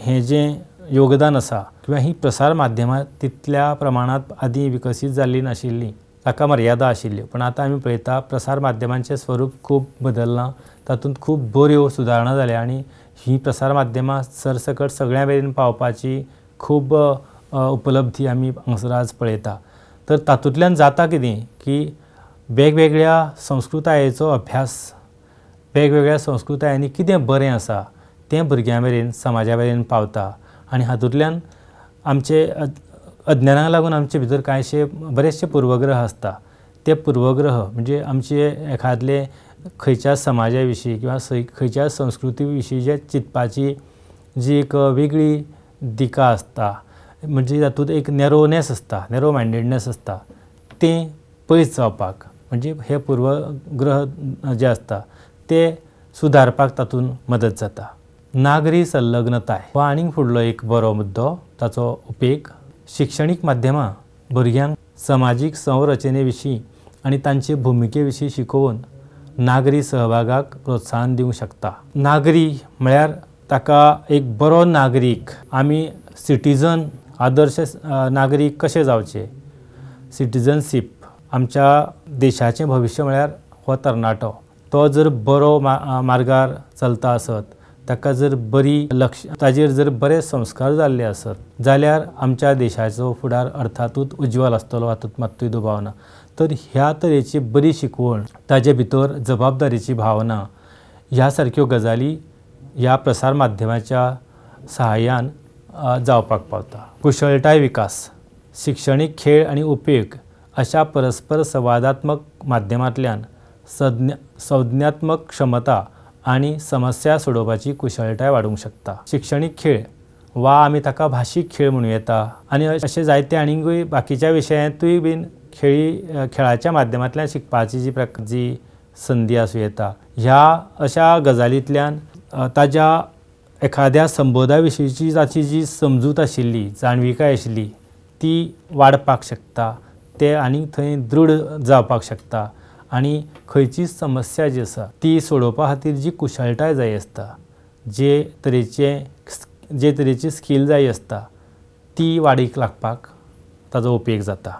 हें जें योगदान आसा किंवा ही प्रसार माध्यमां तितल्या प्रमाणांत आदीं विकसीत जाल्ली नाशिल्लीं, ताका मर्यादा आशिल्ल्यो. पण आतां आमी पळयता प्रसार माध्यमांचें स्वरूप खूब बदल्लां, तातूंत खूब बऱ्यो सुदारणा जाल्या आनी ही प्रसार माध्यमां सरसकट सगळ्या मेरेन पावपाची खूब उपलब्धी आमी हांगासर आज पळयता. तर तातूंतल्यान जाता कितें की वेगवेगळ्या संस्कृतायेचो अभ्यास, वेगवेगळ्या संस्कृतायांनी कितें बरें आसा तें भुरग्यां मेरेन, समाजा मेरेन पावता आनी हातूंतल्यान आमचे अज्ञानाक लागून आमचे भितर कांयशे बरेचशे पूर्वग्रह आसता. ते पूर्वग्रह म्हणजे आमचे एखादले खंयच्या समाजा विशीं किंवा खंयच्या संस्कृती विशीं जे चिंतपाची जी एक वेगळी दिका आसता, म्हणजे तातूंत एक नॅरोनेस आसता, नॅरो मायंडेडनेस आसता, तें पयस जावपाक म्हणजे हे पूर्वग्रह जे आसता ते सुदारपाक तातूंत मदत जाता. नागरी संलग्नताय हो आनीक फुडलो एक बरो मुद्दो. ताचो उपेग शिक्षणीक माध्यमां भुरग्यांक समाजीक संरचने विशीं आनी तांचे भुमिके विशीं शिकोवन नागरी सहभागाक प्रोत्साहन दिवंक शकता. नागरी म्हळ्यार ताका एक बरो नागरीक, आमी सिटीजन, आदर्श नागरीक कशे जावचे, सिटीजनशीप, आमच्या देशाचें भविश्य म्हळ्यार हो तरणाटो. तो जर बरो मार्गार चलता आसत, ताका जर बरी ताजेर जर बरे संस्कार जाल्ले आसत जाल्यार आमच्या देशाचो फुडार अर्थातूच उज्वल आसतलो, हातूंत मात्तूय दुबाव ना. तर ह्या तरेची बरी शिकवण, ताजे भितर जबाबदारीची भावना, ह्या सारक्यो गजाली ह्या प्रसार माध्यमाच्या सहाय्यान जावपाक पावता. कुशळटाय विकास, शिक्षणीक खेळ आनी उपेग अशा परस्पर संवादात्मक माध्यमांतल्यान संज्ञात्मक क्षमता आनी समस्या सोडोवपाची कुशळटाय वाडूंक शकता. शिक्षणीक खेळ वा आमी ताका भाशीक खेळ म्हणूं येता आनी अशे जायते आनीकूय बाकीच्या विशयांतूय बीन खेळाच्या माध्यमांतल्यान शिकपाची जी संदी आसूं येता. ह्या अशा गजालींतल्यान ताज्या एखाद्या संबोधा विशींची ताची जी समजूत आशिल्ली, जाणविकाय आशिल्ली ती वाडपाक शकता, ते आनीक थंय दृढ जावपाक शकता आनी खंयची समस्या जी आसा ती सोडोवपा खातीर जी कुशळटाय जाय आसता, जे तरेची स्कील जाय आसता ती वाडीक लागपाक ताजो उपेग जाता.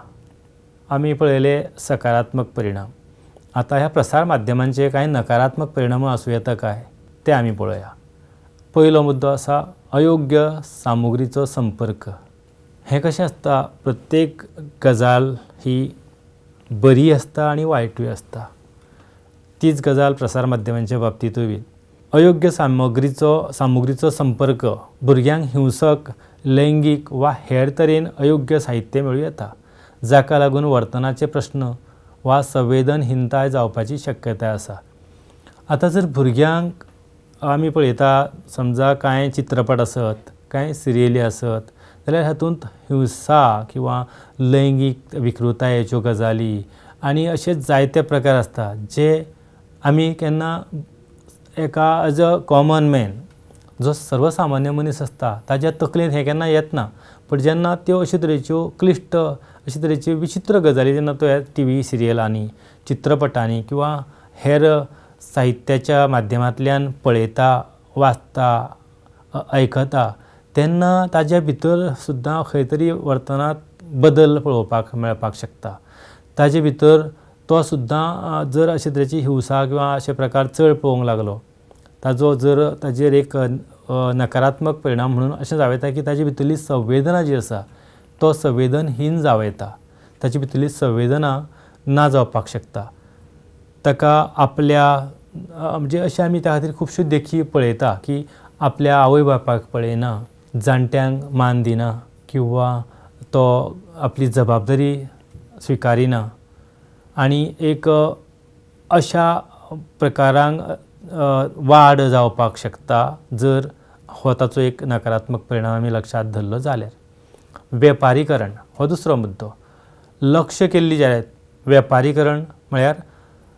आमी पळयले सकारात्मक परिणाम. आतां ह्या प्रसार माध्यमांचे कांय नकारात्मक परिणाम आसूं येता काय ते आमी पळोवया. पयलो मुद्दो आसा अयोग्य सामुग्रीचो संपर्क. हें कशें आसता, प्रत्येक गजाल ही बरी आसता आनी वायटूय आसता. तीच गजाल प्रसार माध्यमांच्या बाबतींतूय बीन. अयोग्य सामुग्रीचो संपर्क भुरग्यांक हिंसक, लैंगीक वा हेर तरेन अयोग्य साहित्य मेळूं येता, जाका लागून वर्तनाचे प्रश्न वा संवेदनहीनताय जावपाची शक्यताय आसा. आतां जर भुरग्यांक आमी पळयता, समजा कांय चित्रपट आसत, कांय सिरियली आसत जाल्यार हातूंत हिंसा किंवा लैंगीक विकृतायेच्यो गजाली आनी अशे जायते प्रकार आसता जे आमी केन्ना एका एज अ कॉमन मॅन, जो सर्वसामान्य मनीस आसता ताज्या तकलेंत हें केन्ना येतना, पण जेन्ना त्यो अशे तरेच्यो क्लिश्ट, अशे तरेच्यो विचित्र गजाली जेन्ना तो ह्या टीव्ही सिरियलांनी, चित्रपटांनी किंवा हेर साहित्याच्या माध्यमांतल्यान पळयता, वाचता, आयकता, तेन्ना ताज्या भितर सुद्दां खंय तरी वर्तनांत बदल पळोवपाक मेळपाक शकता. ताजे भितर तो सुद्दां जर अशे तरेची हिंसा किंवा अशे प्रकार चड पळोवंक लागलो, ताजेर एक नकारात्मक परिणाम म्हणून अशें जावं येता की ताजे भितरली संवेदना जी आसा तो संवेदनहीन जावं येता. ताचे भितरली संवेदना ना जावपाक शकता. ताका आपल्या म्हणजे अशें आमी त्या खातीर खुबश्यो देखी पळयता की आपल्या आवय बापायक पळयना, जाणट्यांक मान दिना किंवा तो आपली जबाबदारी स्विकारिना आनी एक अशा प्रकारांक वाड जावपाक शकता जर हो ताचो एक नकारात्मक परिणाम आमी लक्षांत धरलो जाल्यार. वेपारीकरण हो दुसरो मुद्दो. लक्ष केल्ली जायरात. वेपारीकरण म्हळ्यार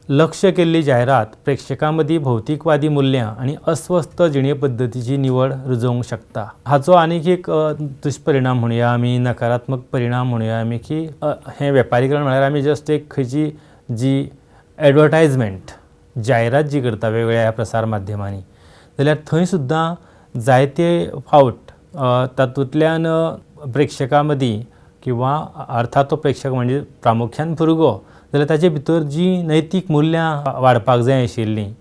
लक्ष केल्ली जायरात प्रेक्षकां मदीं भौतीकवादी मुल्यां आनी अस्वस्थ जिणे पद्दतीची निवड रुजोवंक शकता. हाचो आनीक एक दुश्परिणाम म्हणुया आमी, नकारात्मक परिणाम म्हणुया आमी की हें वेपारीकरण म्हळ्यार आमी जस्ट एक खंयची जी एडवर्टायजमेंट जायरात जी करता वेगवेगळ्या ह्या प्रसार माध्यमांनी, जाल्यार थंय सुद्दां जायते फावट तातूंतल्यान प्रेक्षकां मदीं किंवा अर्थात तो प्रेक्षक म्हणजे प्रामुख्यान भुरगो, जाल्यार ताचे भितर जी नैतीक मूल्यां वाडपाक जाय आशिल्लीं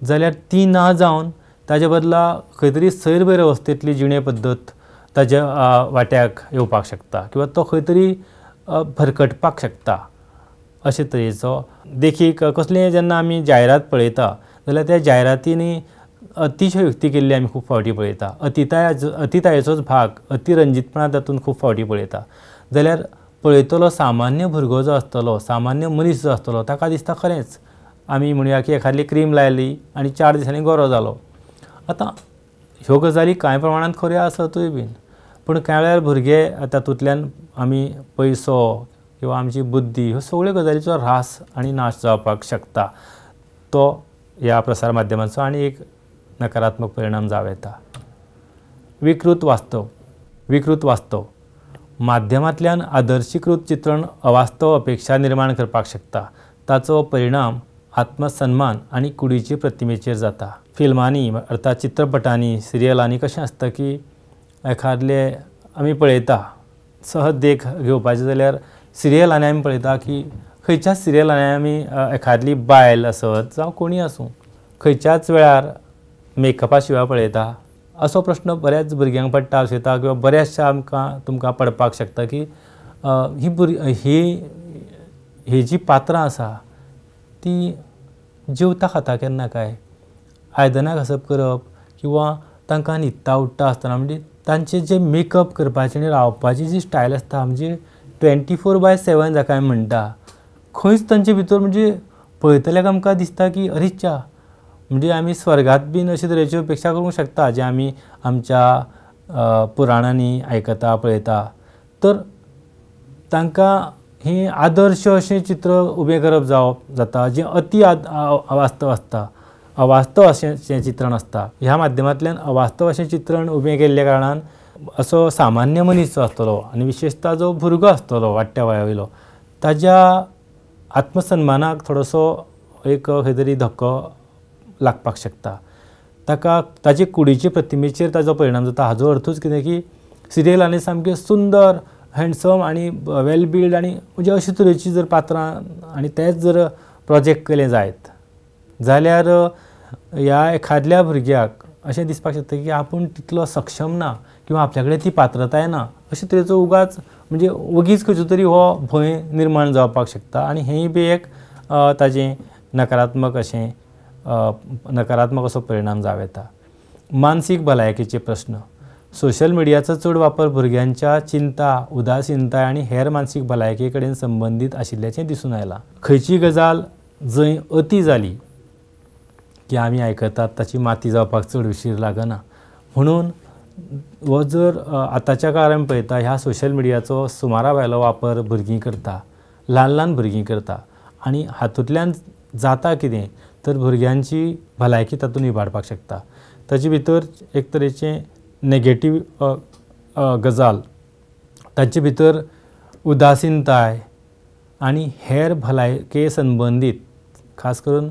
जाल्यार ती ना जावन ताजे बदला खंय तरी सैरभैर अवस्थेंतली जिणे पद्दत ताच्या वाट्याक येवपाक शकता किंवा तो खंय तरी भरकटपाक शकता. अशे तरेचो देखीक कसलेय जेन्ना आमी जायरात पळयता जाल्यार त्या जायरातींनी अतिशयोक्ती केल्ली आमी खूब फावटी पळयता. अतितायेचोच भाग, अतिरंजीतपणां तातूंत खूब फावटी पळयता. जाल्यार पळयतलो सामान्य भुरगो जो आसतलो, सामान्य मनीस जो आसतलो, ताका दिसता खरेंच आमी म्हणुया की एखादी क्रीम लायली आनी 4 दिसांनी गरो जालो. आतां ह्यो गजाली कांय प्रमाणांत खऱ्यो आसतूय बीन, पूण कांय वेळार भुरगे तातूंतल्यान आमी पयसो किंवा आमची बुद्धी ह्यो सगळ्यो गजालीचो ऱ्हास आनी नाश जावपाक शकता. तो ह्या प्रसार माध्यमांचो आनी एक नकारात्मक परिणाम जावं येता. विकृत वास्तव माध्यमांतल्यान आदर्शीकृत चित्रण अवास्तव अपेक्षा निर्माण करपाक शकता. ताचो परिणाम आत्मसन्मान आनी कुडीचे प्रतिमेचेर जाता. फिल्मांनी अर्थात चित्रपटांनी, सिरियलांनी कशें आसता की एखादले आमी पळयता सहज देख घेवपाचे जाल्यार सिरियलांनी आमी पळयता की खंयच्याच सिरियलांनी आमी एखादली बायल आसत जावं कोणी आसूं खंयच्याच वेळार मेकअपा शिवाय पळयता. असो प्रश्न बऱ्याच भुरग्यांक पडटा अशें येता किंवा बऱ्याचशा तुमकां पडपाक शकता की ही जी पात्रां आसा ती जेवता खाता केन्ना काय, आयदनां घासप करप किंवा तांकां न्हिदता उठता आसतना म्हणजे तांचें जें मेकअप करपाचें आनी रावपाची जी स्टायल आसता म्हणजे 24/7 जाका आमी म्हणटा, खंयच तांचे भितर म्हणजे पळयतल्याक आमकां दिसता की अरे च्या म्हणजे आमी स्वर्गांत बीन अशे तरेच्यो अपेक्षा करूंक शकता जे आमी आमच्या पुराणांनी आयकता पळयता. तर तांकां हें आदर्श अशें चित्र उबें करप जाता जें अति अवास्तव आसता, अवास्तव अशें चित्रण आसता. ह्या माध्यमांतल्यान अवास्तव अशें चित्रण उबें केल्ल्या कारणान असो सामान्य मनीस जो आसतलो आनी विशेशता जो भुरगो आसतलो वाडट्या वया वयलो ताज्या आत्मसन्मानाक थोडोसो एक खंय तरी धक्को लागपाक शकता. ताचे कुडीचे प्रतिमेचेर ताजो परिणाम जाता. हाजो अर्थूच कितें की सिरियलांनी सामके सुंदर हँडसम आनी वेल बिल्ड आनी म्हणजे अशे तरेची जर पात्रां आनी तेच जर प्रोजेक्ट केले जायत जाल्यार ह्या एखाद्या भुरग्याक अशें दिसपाक शकता की आपूण तितलो सक्षम ना किंवा आपल्या कडेन ती पात्रताय ना अशे तरेचो उगाच म्हणजे वगीच खंयचो तरी हो भंय निर्माण जावपाक शकता. आनी हेंय बी एक ताजें नकारात्मक असो परिणाम जावं येता. मानसीक भलायकेचे प्रश्न सोशल मिडियाचो चड वापर भुरग्यांच्या चिंता, उदासीनताय आनी हेर मानसीक भलायके कडेन संबंदीत आशिल्ल्याचें दिसून आयलां. खंयची गजाल जंय अती जाली की आमी आयकतात ताची माती जावपाक चड उशीर लागना. म्हणून हो जर आतांच्या काळार आमी पळयता ह्या सोशल मिडियाचो सुमारा भायलो वापर भुरगीं करता, ल्हान भुरगीं करता आनी हातूंतल्यान जाता कितें तर भुरग्यांची भलायकी तातूंत इबाडपाक शकता. ताचे भितर एक तरेचें नेगेटीव गजाल ताचे भितर उदासीनताय आनी हेर भलायके संबंदीत खास करून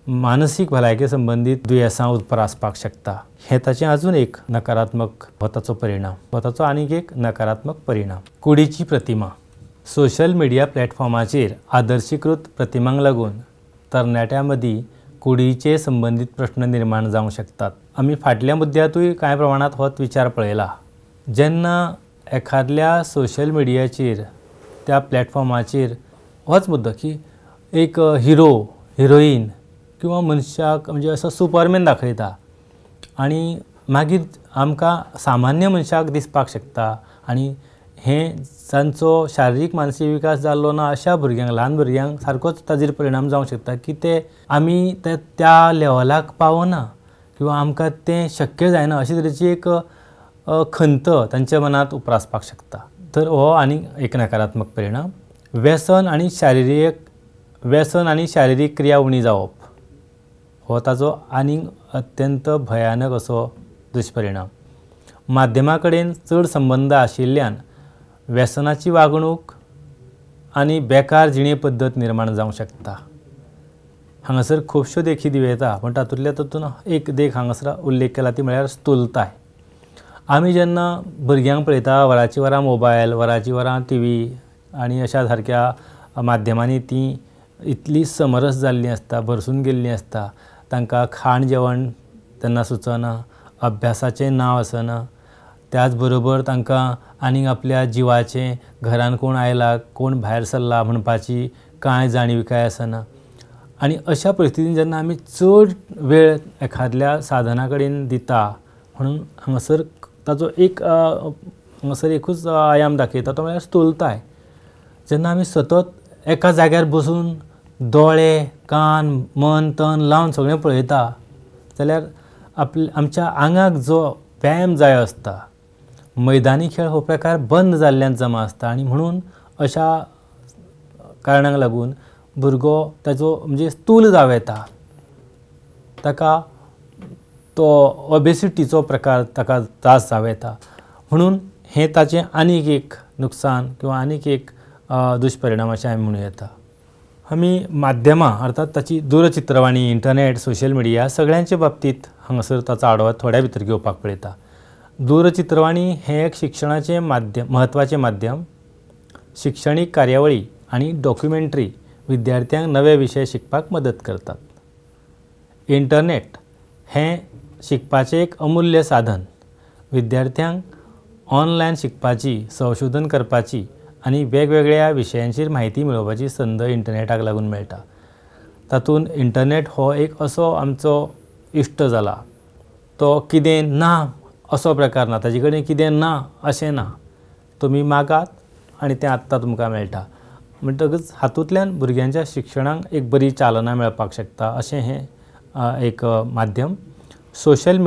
मानसीक भलायके संबंदीत दुयेंसां उप्रासपाक शकता. हें ताचें आजून एक नकारात्मक ताचो परिणाम, ताचो आनीक एक नकारात्मक परिणाम. कुडीची प्रतिमा सोशल मिडिया प्लॅटफॉर्माचेर आदर्शीकृत प्रतिमांक लागून तरणाट्यां मदीं कुडीचे संबंदीत प्रश्न निर्माण जावंक शकतात. आमी फाटल्या मुद्द्यातूय कांय प्रमाणांत होच विचार पळयला. जेन्ना एखाद्या सोशल मिडियाचेर त्या प्लॅटफॉर्माचेर होच मुद्दो की एक हिरो हिरोईन किंवा मनशाक म्हणजे असो सुपरमॅन दाखयता आनी मागीर आमकां सामान्य मनशाक दिसपाक शकता आनी हें तांचो शारिरीक मानसीक विकास जाल्लो ना अशा भुरग्यांक, ल्हान भुरग्यांक सारकोच ताजेर परिणाम जावंक शकता की ते आमी त्या लेवलाक पावना किंवा आमकां तें शक्य जायना अशे तरेची एक खंत तांच्या मनांत उप्रासपाक शकता. तर हो आनीक एक नकारात्मक परिणाम. व्यसन आनी शारिरीक क्रिया उणी जावप हो ताचो आनीक अत्यंत भयानक असो दुश्परिणाम. माध्यमा कडेन चड संबंद आशिल्ल्यान व्यसनाची वागणूक आनी बेकार जिणे पद्दत निर्माण जावंक शकता. हांगासर खुबश्यो देखी दिवयता, पण तातूंत एक देख हांगासर उल्लेख केला ती म्हळ्यार स्थूलताय. आमी जेन्ना भुरग्यांक पळयता वरांची वरां मोबायल, वरांची वरां टीव्ही आनी अशा सारक्या माध्यमांनी ती इतली समरस जाल्लीं आसता, भरसून गेल्लीं आसता. तांकां खाण जेवण तेन्ना सुचना, अभ्यासाचें नांव आसना. त्याच बरोबर तांकां आनीक आपल्या जिवाचें, घरान कोण आयला, कोण भायर सरला म्हणपाची कांय जाणीविकाय आसना. आनी अशा परिस्थितीन जेन्ना आमी चड वेळ एखाद्या साधना कडेन दिता, म्हणून हांगासर ताचो हांगासर एकूच आयाम दाखयता, तो म्हळ्यार स्थूलताय. जेन्ना आमी सतत एका जाग्यार बसून दोळे, कान, मन, तन लावन सगळें पळयता, जाल्यार आमच्या आंगाक जो व्यायाम जाय आसता, मैदानी खेळ हो प्रकार बंद जाल्ल्यान जमा आसता. आनी म्हणून अशा कारणाक लागून भुरगो ताचो म्हणजे स्थूल जावं येता, ताका तो ओबेसिटीचो प्रकार ताका त्रास जावं येता. म्हणून हें ताचें आनीक एक नुकसान किंवा आनीक एक दुश्परिणाम अशें आमी म्हणूं येता. आमी माध्यमां अर्थात ताची दूरचित्रवाणी, इंटरनेट, सोशल मिडिया सगळ्यांचे बाबतींत हांगासर ताचो आडवो थोड्या भितर घेवपाक पळयता. दूरचित्रवाणी हें एक शिक्षणाचें म्हत्वाचें माध्यम. शिक्षणीक कार्यावळी आनी डॉक्युमेंटरी विद्यार्थ्यांक नवे विशय शिकपाक मदत करतात. इंटरनेट हें शिकपाचें एक अमूल्य साधन. विद्यार्थ्यांक ऑनलायन शिकपाची, संशोधन करपाची आनी वेगवेगळ्या विशयांचेर म्हायती मेळोवपाची संद इंटरनेटाक लागून मेळटा. तातूंत इंटरनेट हो एक असो आमचो इश्ट जाला. तो कितें ना असो प्रकार ना, ताजे कडेन कितें ना अशें ना. तुमी मागात आनी तें आत्तां तुमकां मेळटा. म्हणटकच हातूंतल्यान भुरग्यांच्या शिक्षणाक एक बरी चालना मेळपाक शकता अशें हें एक माध्यम. सोशल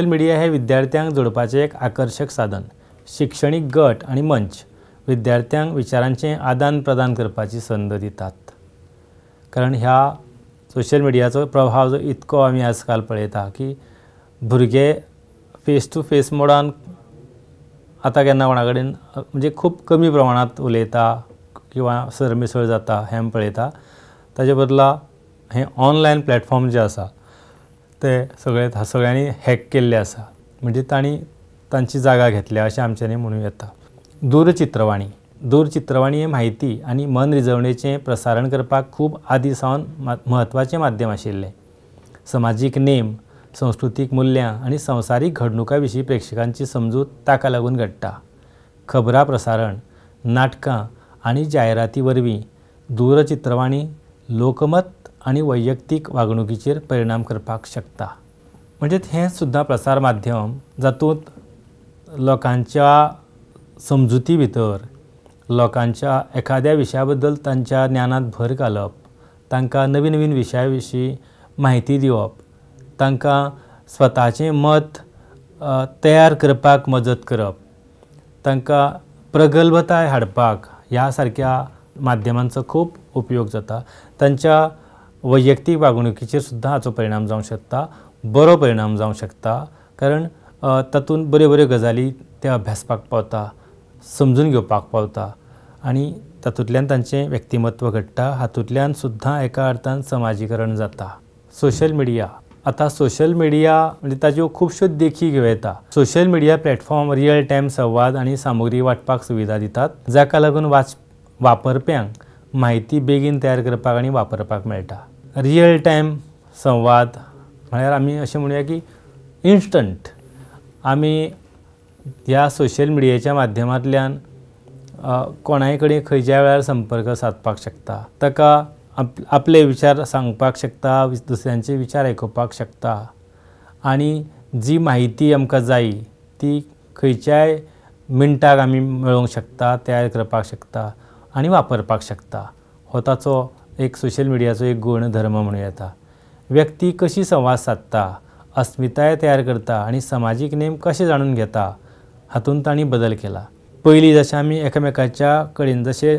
मिडिया हें विद्यार्थ्यांक जोडपाचें एक आकर्शक साधन. शिक्षणीक गट आनी मंच विद्यार्थ्यांक विचारांचें आदान प्रदान करपाची संद दितात. कारण ह्या सोशल मिडियाचो प्रभाव जो इतको आमी आजकाल पळयता की भुरगे फेस टू फेस मोडान आतां केन्ना कोणा कडेन म्हणजे खूब कमी प्रमाणांत उलयता किंवा सरमिसळ जाता हें आमी पळयता. ताजे बदला हें ऑनलायन प्लॅटफॉर्म जे आसा ते सगळ्यांनी हॅक केल्ले आसा. म्हणजे तांची जागा घेतल्या अशें आमच्यांनी म्हणूं येता. दूरचित्रवाणी हें म्हायती आनी मनरिजवणेचें प्रसारण करपाक खूब आदीं सावन म्हत्वाचें माध्यम आशिल्लें. समाजीक नेम, संस्कृतीक मुल्यां आनी संवसारीक घडणुकां विशीं प्रेक्षकांची समजूत ताका लागून घडटा. खबरां प्रसारण, नाटकां आनी जायराती वरवीं दूरचित्रवाणी लोकमत आनी वैयक्तीक वागणुकीचेर परिणाम करपाक शकता. म्हणजे हें सुद्दां प्रसार माध्यम जातूंत लोकांच्या समजुती भितर, लोकांच्या एखाद्या विशया बद्दल तांच्या ज्ञानांत भर घालप, तांकां नवीन नवीन विशया विशीं म्हायती दिवप, तांकां स्वताचें मत तयार करपाक मजत करप, तांकां प्रगल्भताय हाडपाक ह्या सारक्या माध्यमांचो खूब उपयोग जाता. तांच्या वैयक्तीक वागणुकीचेर सुद्दां हाचो परिणाम जावंक शकता, बरो परिणाम जावंक शकता. कारण तातूंत बऱ्यो बऱ्यो गजाली ते अभ्यासपाक पावता, समजून घेवपाक पावता आनी तातूंतल्यान तांचें व्यक्तिमत्व घडटा. हातूंतल्यान सुद्दां एका अर्थान समाजीकरण जाता. सोशल मिडिया म्हणजे ताज्यो खुबश्यो देखी घेवं येता. Social media platform real time संवाद आनी सामुग्री वांटपाक सुविधा दितात, जाका लागून वापरप्यांक म्हायती बेगीन तयार करपाक आनी वापरपाक मेळटा. रियल टायम संवाद म्हळ्यार आमी अशें म्हणुया की इन्स्टंट आमी ह्या सोशल मिडियाच्या माध्यमांतल्यान कोणाय कडेन खंयच्या वेळार संपर्क सादपाक शकता. ताका आपले विचार सांगपाक शकता, दुसऱ्यांचे विचार आयकुपाक शकता आनी जी म्हायती आमकां जायी ती खंयच्याय मिनटाक आमी मेळोवंक शकता, तयार करपाक शकता आनी वापरपाक शकता. हो ताचो एक सोशल मिडियाचो एक गुणधर्म म्हणूं येता. व्यक्ती कशी संवाद सादता, अस्मिताय तयार करता आनी समाजीक नेम कशे जाणून घेता हातूंत तांणी बदल केला. पयलीं जशें आमी एकामेकाच्या कडेन जशें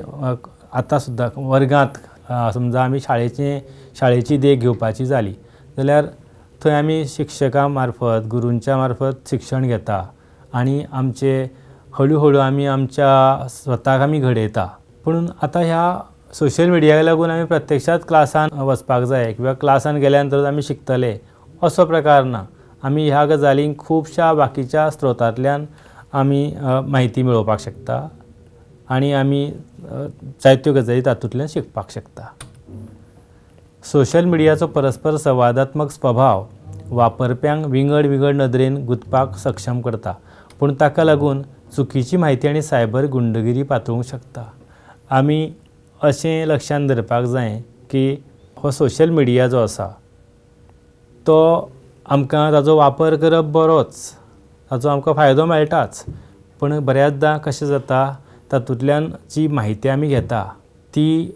आतां सुद्दां वर्गांत समजा आमी शाळेची देख घेवपाची जाली जाल्यार थंय आमी शिक्षकां मार्फत, गुरूंच्या मार्फत शिक्षण घेता आनी आमचे हळू हळू आमी आमच्या स्वताक आमी घडयता. पूण आतां ह्या सोशल मिडियाक लागून आमी प्रत्यक्षात क्लासान वचपाक जाय किंवा क्लासान गेल्यानंतर आमी शिकतले असो प्रकार ना। आमी ह्या गजालींक खुबशा बाकीच्या स्रोतांतल्यान आमी म्हायती मेळोवपाक शकता आनी आमी जायत्यो गजाली तातूंतल्यान शिकपाक शकता। सोशल मिडियाचो परस्पर संवादात्मक स्वभाव वापरप्यांक विंगड विंगड नदरेन गुंतपाक सक्षम करता, पूण ताका लागून चुकीची म्हायती आनी सायबर गुंडगिरी पातळूंक शकता। आमी अशें लक्षांत दवरपाक जाय की हो सोशल मिडिया जो आसा तो आमकां ताजो वापर करप बरोच, ताजो आमकां फायदो मेळटाच, पण बऱ्याचदां कशें जाता तातूंतल्यान जी म्हायती आमी घेता ती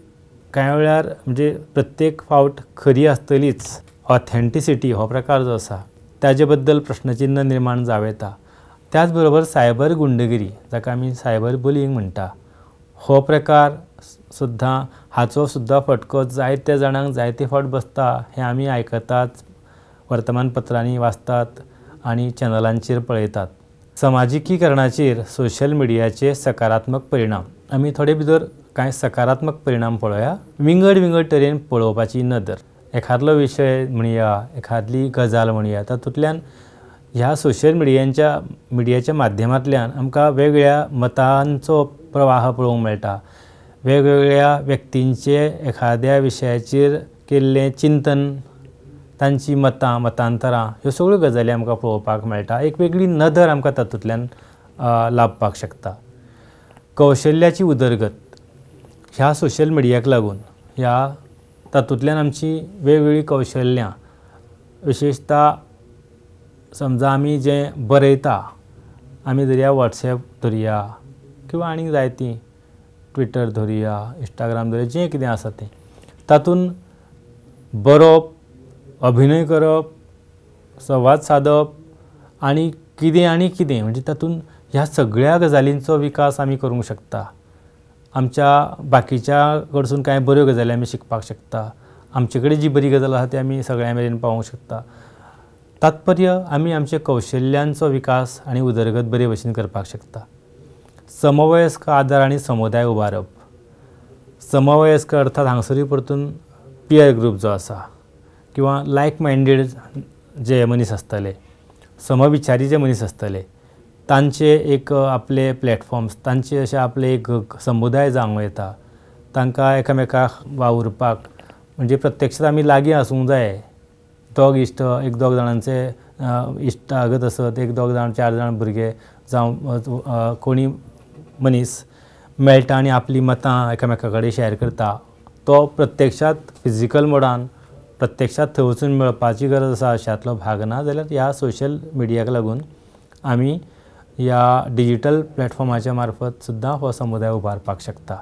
कांय वेळार म्हणजे प्रत्येक फावट खरी आसतलीच। ऑथेंटिसिटी हो प्रकार जो आसा ताजे बद्दल प्रश्नचिन्ह निर्माण जावं येता। त्याच बरोबर सायबर गुंडगिरी जाका आमी सायबर बुलिंग म्हणटा हो प्रकार सुद्दां हाचो सुद्दां फटको जायत्या जाणांक जायते फावट बसता हें आमी आयकतात, वर्तमानपत्रांनी वाचतात आनी चॅनलांचेर पळयतात। समाजीकीकरणाचेर सोशल मिडियाचे सकारात्मक परिणाम आमी थोडे भितर कांय सकारात्मक परिणाम पळोवया। विंगड विंगड तरेन पळोवपाची नदर, एखादलो विशय म्हणया एखादली गजाल म्हणया तातूंतल्यान ह्या सोशल मिडियाच्या माध्यमांतल्यान आमकां वेगवेगळ्या मतांचो प्रवाह पळोवंक मेळटा, वेगवेगळ्या व्यक्तींचे एखाद्या विशयाचेर केल्लें चिंतन, तांची मतांतरां ह्यो सगळ्यो गजाली आमकां पळोवपाक मेळटा। एक वेगळी नदर आमकां तातूंतल्यान लाभपाक शकता। कौशल्याची उदरगत ह्या सोशल मिडियाक लागून ह्या तातूंतल्यान आमची वेगवेगळी कौशल्यां, विशेशता समजा आमी जें बरयता, आमी धरया वॉट्सॅप धरया किंवा आनीक जायतीं ट्विटर धरया, इंस्टाग्राम धरया, जें कितें आसा तें तातूंत बरोवप, अभिनय करप, संवाद सादप आनी कितें म्हणजे तातूंत ह्या सगळ्या गजालींचो विकास आमी करूंक शकता। आमच्या बाकीच्या कडसून कांय बऱ्यो गजाली आमी शिकपाक शकता, आमचे कडेन जी बरी गजाल आसा ती आमी सगळ्यां मेरेन पावोवंक शकता। तात्पर्य आमी आमच्या कौशल्यांचो विकास आनी उदरगत बरे भशेन करपाक शकता। समवयस्क आदार आनी समुदाय उबारप, समवयस्क अर्थात हांगसरूय परतून पियर ग्रूप जो आसा किंवा लायक मायंडेड जे मनीस आसतले, समविचारी जे मनीस आसतले, तांचे एक आपले प्लॅटफॉर्म्स, तांचे अशे आपले एक समुदाय जावंक येता, तांकां एकामेकाक वावुरपाक म्हणजे प्रत्यक्षांत आमी लागीं आसूंक जाय। दोग इश्ट, एक दोग जाणांचे इश्टागत आसत, एक दोग जाण, चार जाण भुरगे जावं कोणी मनीस मेळटा आनी आपली मतां एकामेका कडेन शॅर करता, तो प्रत्यक्षांत फिजिकल मोडान प्रत्यक्षांत थंय वचून मेळपाची गरज आसा अशांतलो भाग ना, जाल्यार ह्या सोशल मिडियाक लागून आमी ह्या डिजिटल प्लॅटफॉर्माच्या मार्फत सुद्दां हो समुदाय उबारपाक शकता।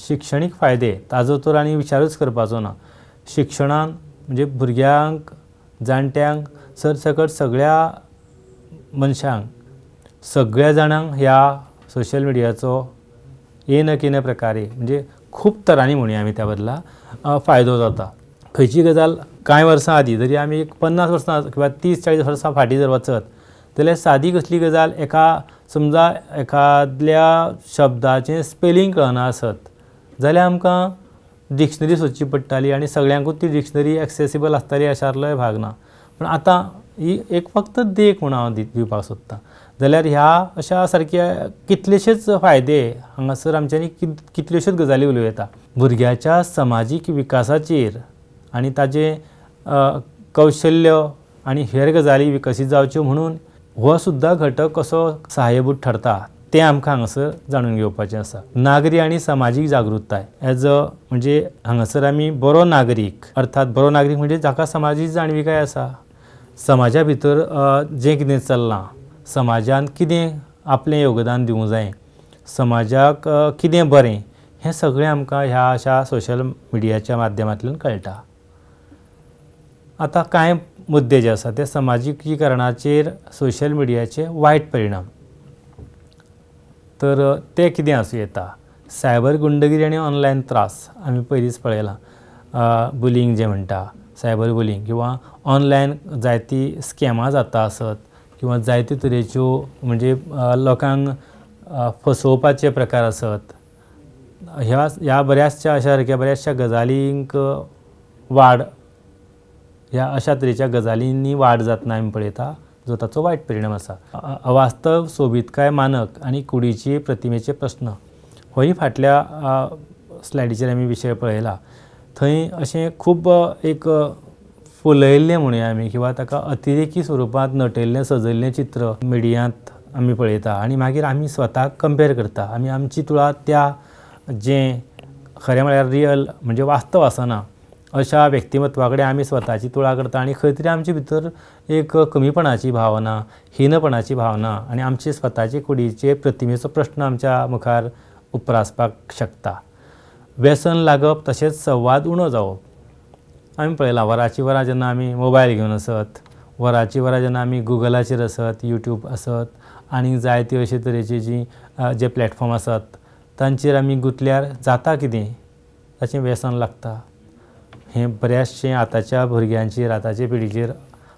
शिक्षणीक फायदे ताजो तर आनी विचारूच करपाचो ना। शिक्षणान म्हणजे भुरग्यांक, जाणट्यांक, सरसकट सगळ्या मनशांक, सगळ्या जाणांक ह्या सोशल मिडियाचो येन केन प्रकारे म्हणजे खूब तरांनी म्हणया आमी त्या बदला फायदो जाता। खंयची गजाल कांय वर्सां आदीं जरी आमी एक 50 वर्सां किंवा 30-40 वर्सां फाटीं जर वचत जाल्यार सादी कसली गजाल समजा एखाद्या शब्दाचें स्पेलिंग कळना आसत जाल्यार आमकां डिक्शनरी सोदची पडटाली आनी सगळ्यांकूच ती डिक्शनरी एक्सेसिबल आसताली अशांतलोय भाग ना। पण आतां ही एक फक्त देख म्हणून हांव दिवपाक सोदतां जाल्यार ह्या अशा सारक्या कितलेशेच फायदे हांगासर आमच्यांनी कितल्योश्योच गजाली उलोवं येता। भुरग्याच्या समाजीक विकासाचेर आनी ताजें कौशल्य आनी हेर गजाली विकसीत जावच्यो म्हणून हो सुद्दां घटक कसो सहाय्यभूत ठरता तें आमकां हांगासर जाणून घेवपाचें आसा। नागरी आनी समाजीक जागृताय म्हणजे हांगासर आमी बरो नागरीक अर्थात बरो नागरीक म्हणजे जाका समाजीक जाणविकाय आसा, समाजा भितर जें कितें चल्लां, समाजान कितें आपलें योगदान दिवंक जाय, समाजाक कितें बरें हें सगळें आमकां ह्या अशा सोशल मिडियाच्या माध्यमांतल्यान कळटा। आतां कांय मुद्दे जे आसा ते समाजीकीकरणाचेर सोशल मिडियाचे वायट परिणाम, तर ते कितें आसूं येता। सायबर गुंडगिरी आनी ऑनलायन त्रास आमी पयलींच पळयलां, बुलिंग जें म्हणटा सायबर बुलिंग किंवा ऑनलायन जायतीं स्कॅमां जाता आसत किंवा जायते तरेच्यो म्हणजे लोकांक फसोवपाचे प्रकार आसत, ह्या बऱ्याचशा बऱ्याचशा गजालींक वाड ह्या अशा तरेच्या गजालींनी वाड जातना आमी पळयता, जो ताचो वायट परिणाम आसा. अवास्तव सोबीतकाय मानक आनी कुडीची प्रतिमेचे प्रस्न होय फाटल्या स्लायडीचेर आमी विशय पळयला. थंय अशें खूब एक फुलयल्लें म्हणुया आमी किंवा ताका अतिरेकी स्वरुपांत नटयल्लें सजयल्लें चित्र मिडियांत आमी पळयता आनी मागीर आमी स्वताक कंपेर करता. आमी आमची तुळा त्या जें खरें म्हळ्यार रियल म्हणजे वास्तव आसना अशा व्यक्तिमत्वा कडेन आमी स्वताची तुळा करता आनी खंय तरी आमचे भितर एक कमीपणाची भावना, हीनपणाची भावना आनी आमचे स्वताचे कुडीचे प्रतिमेचो प्रश्न आमच्या मुखार उप्रासपाक शकता. व्यसन लागप तशेंच संवाद उणो जावप. आमी पळयलां वरांचीं वरां जेन्ना आमी मोबायल घेवन आसत, वरांचीं वरां जेन्ना आमी गुगलाचेर आसत, यूट्यूब आसत आनी जायती अशे तरेची जे प्लॅटफॉर्म आसात तांचेर आमी गुंतल्यार जाता कितें, ताचें व्यसन लागता. हें बऱ्याचशें आतांच्या भुरग्यांचेर, आतांचे पिडीचेर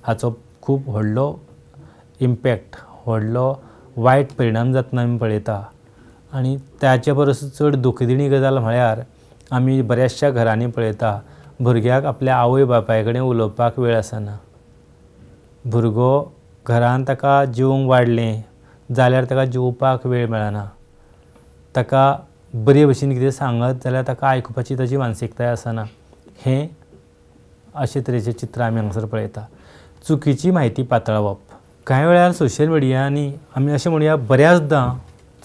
हाचो खूब व्हडलो इम्पॅक्ट, व्हडलो वायट परिणाम जातना आमी पळयता. आनी ताचे परस चड दुखदिणी गजाल म्हळ्यार आमी बऱ्याचशा घरांनी पळयता भुरग्याक आपल्या आवय बापाय कडेन उलोवपाक वेळ आसना. भुरगो घरांत ताका जेवंक वाडलें जाल्यार ताका जेवपाक वेळ मेळना. ताका बरे भशेन कितें सांगत जाल्यार ताका आयकुपाची ताची मानसिकताय आसना. हें अशे तरेचें चित्र आमी हांगासर पळयता. चुकीची म्हायती पातळावप. कांय वेळार सोशल मिडियांनी आमी अशें म्हणुया बऱ्याचदां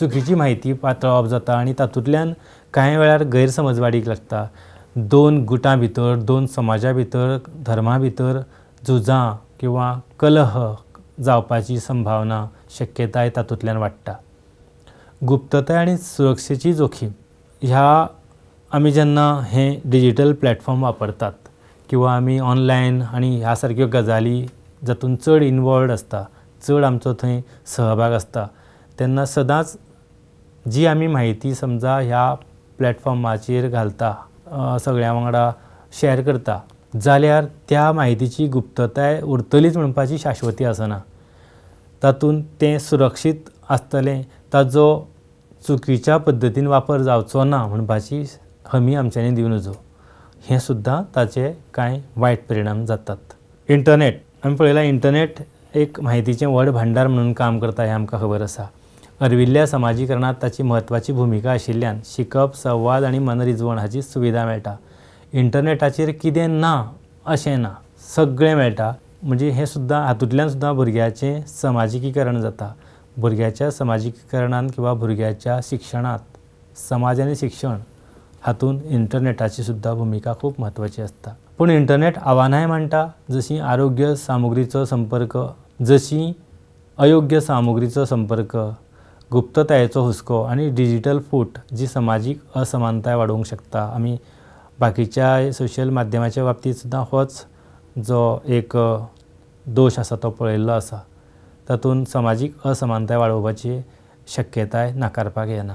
चुकीची म्हायती पातळावप जाता आनी तातूंतल्यान कांय वेळार गैरसमज वाडीक लागता. दोन गुटां भितर, दोन समाजा भितर, धर्मा भितर झुजां किंवा कलह जावपाची संभावना, शक्यताय तातूंतल्यान वाडटा. गुप्तताय आनी सुरक्षेची जोखीम. ह्या आमी जेन्ना हे डिजिटल प्लॅटफॉर्म वापरतात किंवा आमी ऑनलायन आनी ह्या सारक्यो गजाली जातून चड इनवॉल्ड आसता, चड आमचो थंय सहभाग आसता, तेन्ना सदांच जी आमी म्हायती समजा ह्या प्लॅटफॉर्माचेर घालता, सगळ्यां वांगडा शॅर करता, जाल्यार त्या म्हायतीची गुप्तताय उरतलीच म्हणपाची शाश्वती आसना. तातूंत तें सुरक्षीत आसतलें, ताजो चुकीच्या पद्दतीन वापर जावचो ना म्हणपाची हमी आमच्यांनी दिवं नजो. हें सुद्दां ताचे कांय वायट परिणाम जातात. इंटरनेट. आमी पळयलां इंटरनेट एक म्हायतीचें व्हड भांडार म्हणून काम करता हें आमकां खबर आसा. अर्विल्ल्या समाजीकरणांत ताची म्हत्वाची भुमिका आशिल्ल्यान शिकप, संवाद आनी मनरिजवण हाची सुविधा मेळटा. इंटरनेटाचेर कितें ना अशें ना, सगळें मेळटा. म्हणजे हें सुद्दां हातूंतल्यान सुद्दां भुरग्याचें समाजीकीकरण जाता. भुरग्याच्या समाजीकीकरणांत किंवा भुरग्याच्या शिक्षणांत समाज आनी शिक्षण हातूंत इंटरनेटाची सुद्दां भुमिका खूब म्हत्वाची आसता. पूण इंटरनेट आव्हानांय मांडटा, जशी आरोग्य सामुग्रीचो संपर्क, जशी अयोग्य सामुग्रीचो संपर्क, गुप्ततायेचो हुस्को आनी डिजिटल फूट जी समाजीक असमानताय वाडोवंक शकता. आमी बाकीच्या सोशल माध्यमाच्या बाबतींत सुद्दां होच जो एक दोश आसा तो पळयल्लो आसा. तातूंत समाजीक असमानताय वाडोवपाची शक्यताय नाकारपाक येना.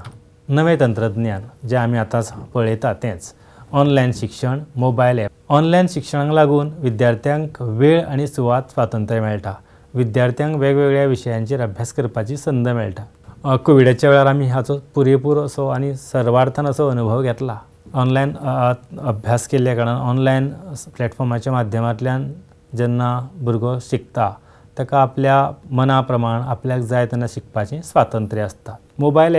नवें तंत्रज्ञान जें आमी आतां पळयता तेंच ऑनलायन शिक्षण, मोबायल एप. ऑनलायन शिक्षणाक लागून विद्यार्थ्यांक वेळ आनी सुवात स्वातंत्र्य मेळटा. विद्यार्थ्यांक वेगवेगळ्या विशयांचेर अभ्यास करपाची संद मेळटा. कोविडाच्या वेळार आमी हाचो पुरेपूर असो आनी सर्वार्थान असो अनुभव घेतला. ऑनलायन अभ्यास केल्ल्या कारणान ऑनलायन प्लॅटफॉर्माच्या माध्यमांतल्यान जेन्ना भुरगो शिकता ताका आपल्या मना प्रमाण आपल्याक जाय तेन्ना शिकपाचें स्वातंत्र्य आसता. मोबायल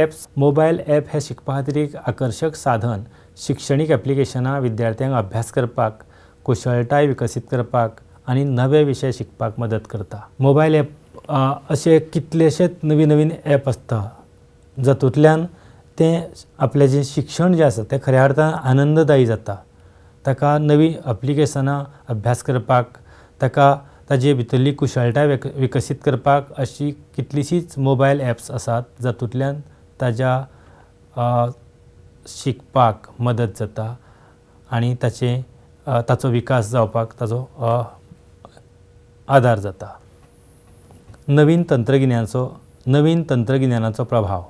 एप हे शिकपा खातीर एक आकर्शक साधन. शिक्षणीक एप्लिकेशनां विद्यार्थ्यांक अभ्यास करपाक, कुशळटाय विकसीत करपाक आनी नवे विशय शिकपाक मदत करता. मोबायल एप अशे कितलेशेच नवीन एप आसता जातूंतल्यान तें आपलें जें शिक्षण जें आसा तें खऱ्या अर्थान आनंददायी जाता. ताका नवीं एप्लिकेशनां अभ्यास करपाक, ताका ताजे भितरली कुशळटाय विकसीत करपाक अशी कितलीशींच मोबायल एप्स आसात जातूंतल्यान ताज्या शिकपाक मदत जाता आनी ताचो विकास जावपाक ताजो आदार जाता. नवीन तंत्रगिन्यानाचो प्रभाव.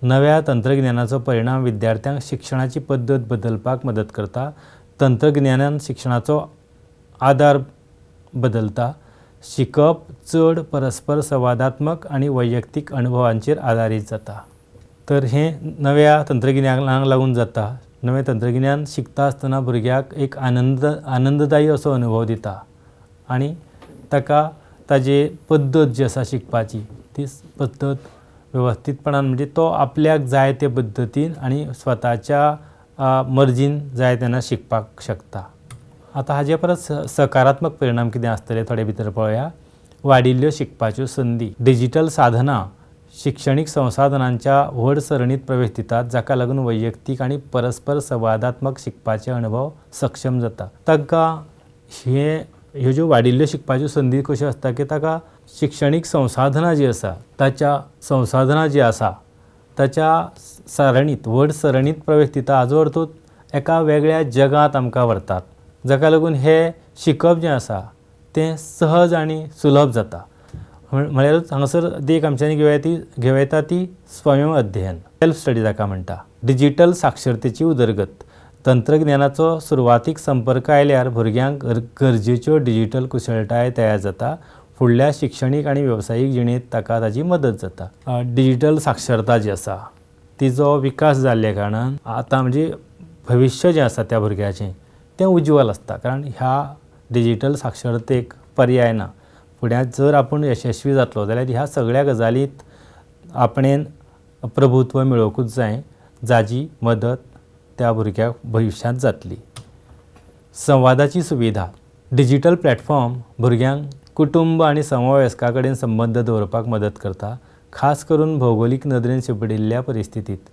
नव्या तंत्रगिन्यानाचो परिणाम विद्यार्थ्यांक शिक्षणाची पद्दत बदलपाक मदत करता. तंत्रगिन्यानान शिक्षणाचो आदार बदलता. शिकप चड परस्पर संवादात्मक आनी वैयक्तीक अनुभवांचेर आदारीत जाता. तर हे नव्या तंत्रगिन्यानाक लागून जाता। नवें तंत्रगिन्यान शिकता आसतना भुरग्याक एक आनंददायी असो अनुभव दिता आनी ताका ताजी पद्दत जी आसा शिकपाची ती पद्दत व्यवस्थितपणान म्हणजे तो आपल्याक जाय ते पद्दतीन आनी स्वताच्या मर्जीन जाय तेन्ना शिकपाक शकता। आतां हाजे परस सकारात्मक परिणाम कितें आसतले थोडे भितर पळोवया। वाडिल्ल्यो शिकपाच्यो संदी, डिजिटल साधनां शिक्षणीक संसाधनांच्या व्हड सरणीत प्रवेश दितात, जाका लागून वैयक्तीक आनी परस्पर संवादात्मक शिकपाचे अनुभव सक्षम जाता। ताका ह्यो ज्यो वाडिल्ल्यो शिकपाच्यो संदी कश्यो आसता की ताका शिक्षणीक संसाधनां जी आसा ताच्या सरणीत व्हड सरणीत प्रवेश दिता, हाजो अर्थ एका वेगळ्या जगांत आमकां व्हरतात, जाका लागून हे शिकप जें आसा तें सहज आनी सुलभ जाता। म्हळ्यारूच हांगासर देख आमच्यांनी घेवं ती स्वयं अध्ययन, सेल्फ स्टडी जाका म्हणटा। डिजिटल साक्षरतेची उदरगत, तंत्रज्ञानाचो सुरवातीक संपर्क आयल्यार भुरग्यांक गरजेच्यो डिजिटल कुशळटाय तयार जाता। फुडल्या शिक्षणीक आनी वेवसायीक जिणेंत ताका ताची मदत जाता। डिजिटल साक्षरता जी आसा तिजो विकास जाल्ल्या कारणान आतां म्हणजे भविश्य जें आसा त्या भुरग्याचें तें उज्वल आसता, कारण ह्या डिजिटल साक्षरतेक पर्याय ना। फुड्यांत जर आपूण यशस्वी जातलो जाल्यार ह्या सगळ्या गजालींत आपणेन प्रभुत्व मेळोवंकूच जाय, जाची मदत त्या भुरग्याक भविश्यांत जातली। संवादाची सुविधा, डिजिटल प्लॅटफॉर्म भुरग्यांक कुटुंब आनी समवयस्कां कडेन संबंद दवरपाक मदत करता, खास करून भौगोलीक नदरेन शिंपडिल्ल्या परिस्थितींत।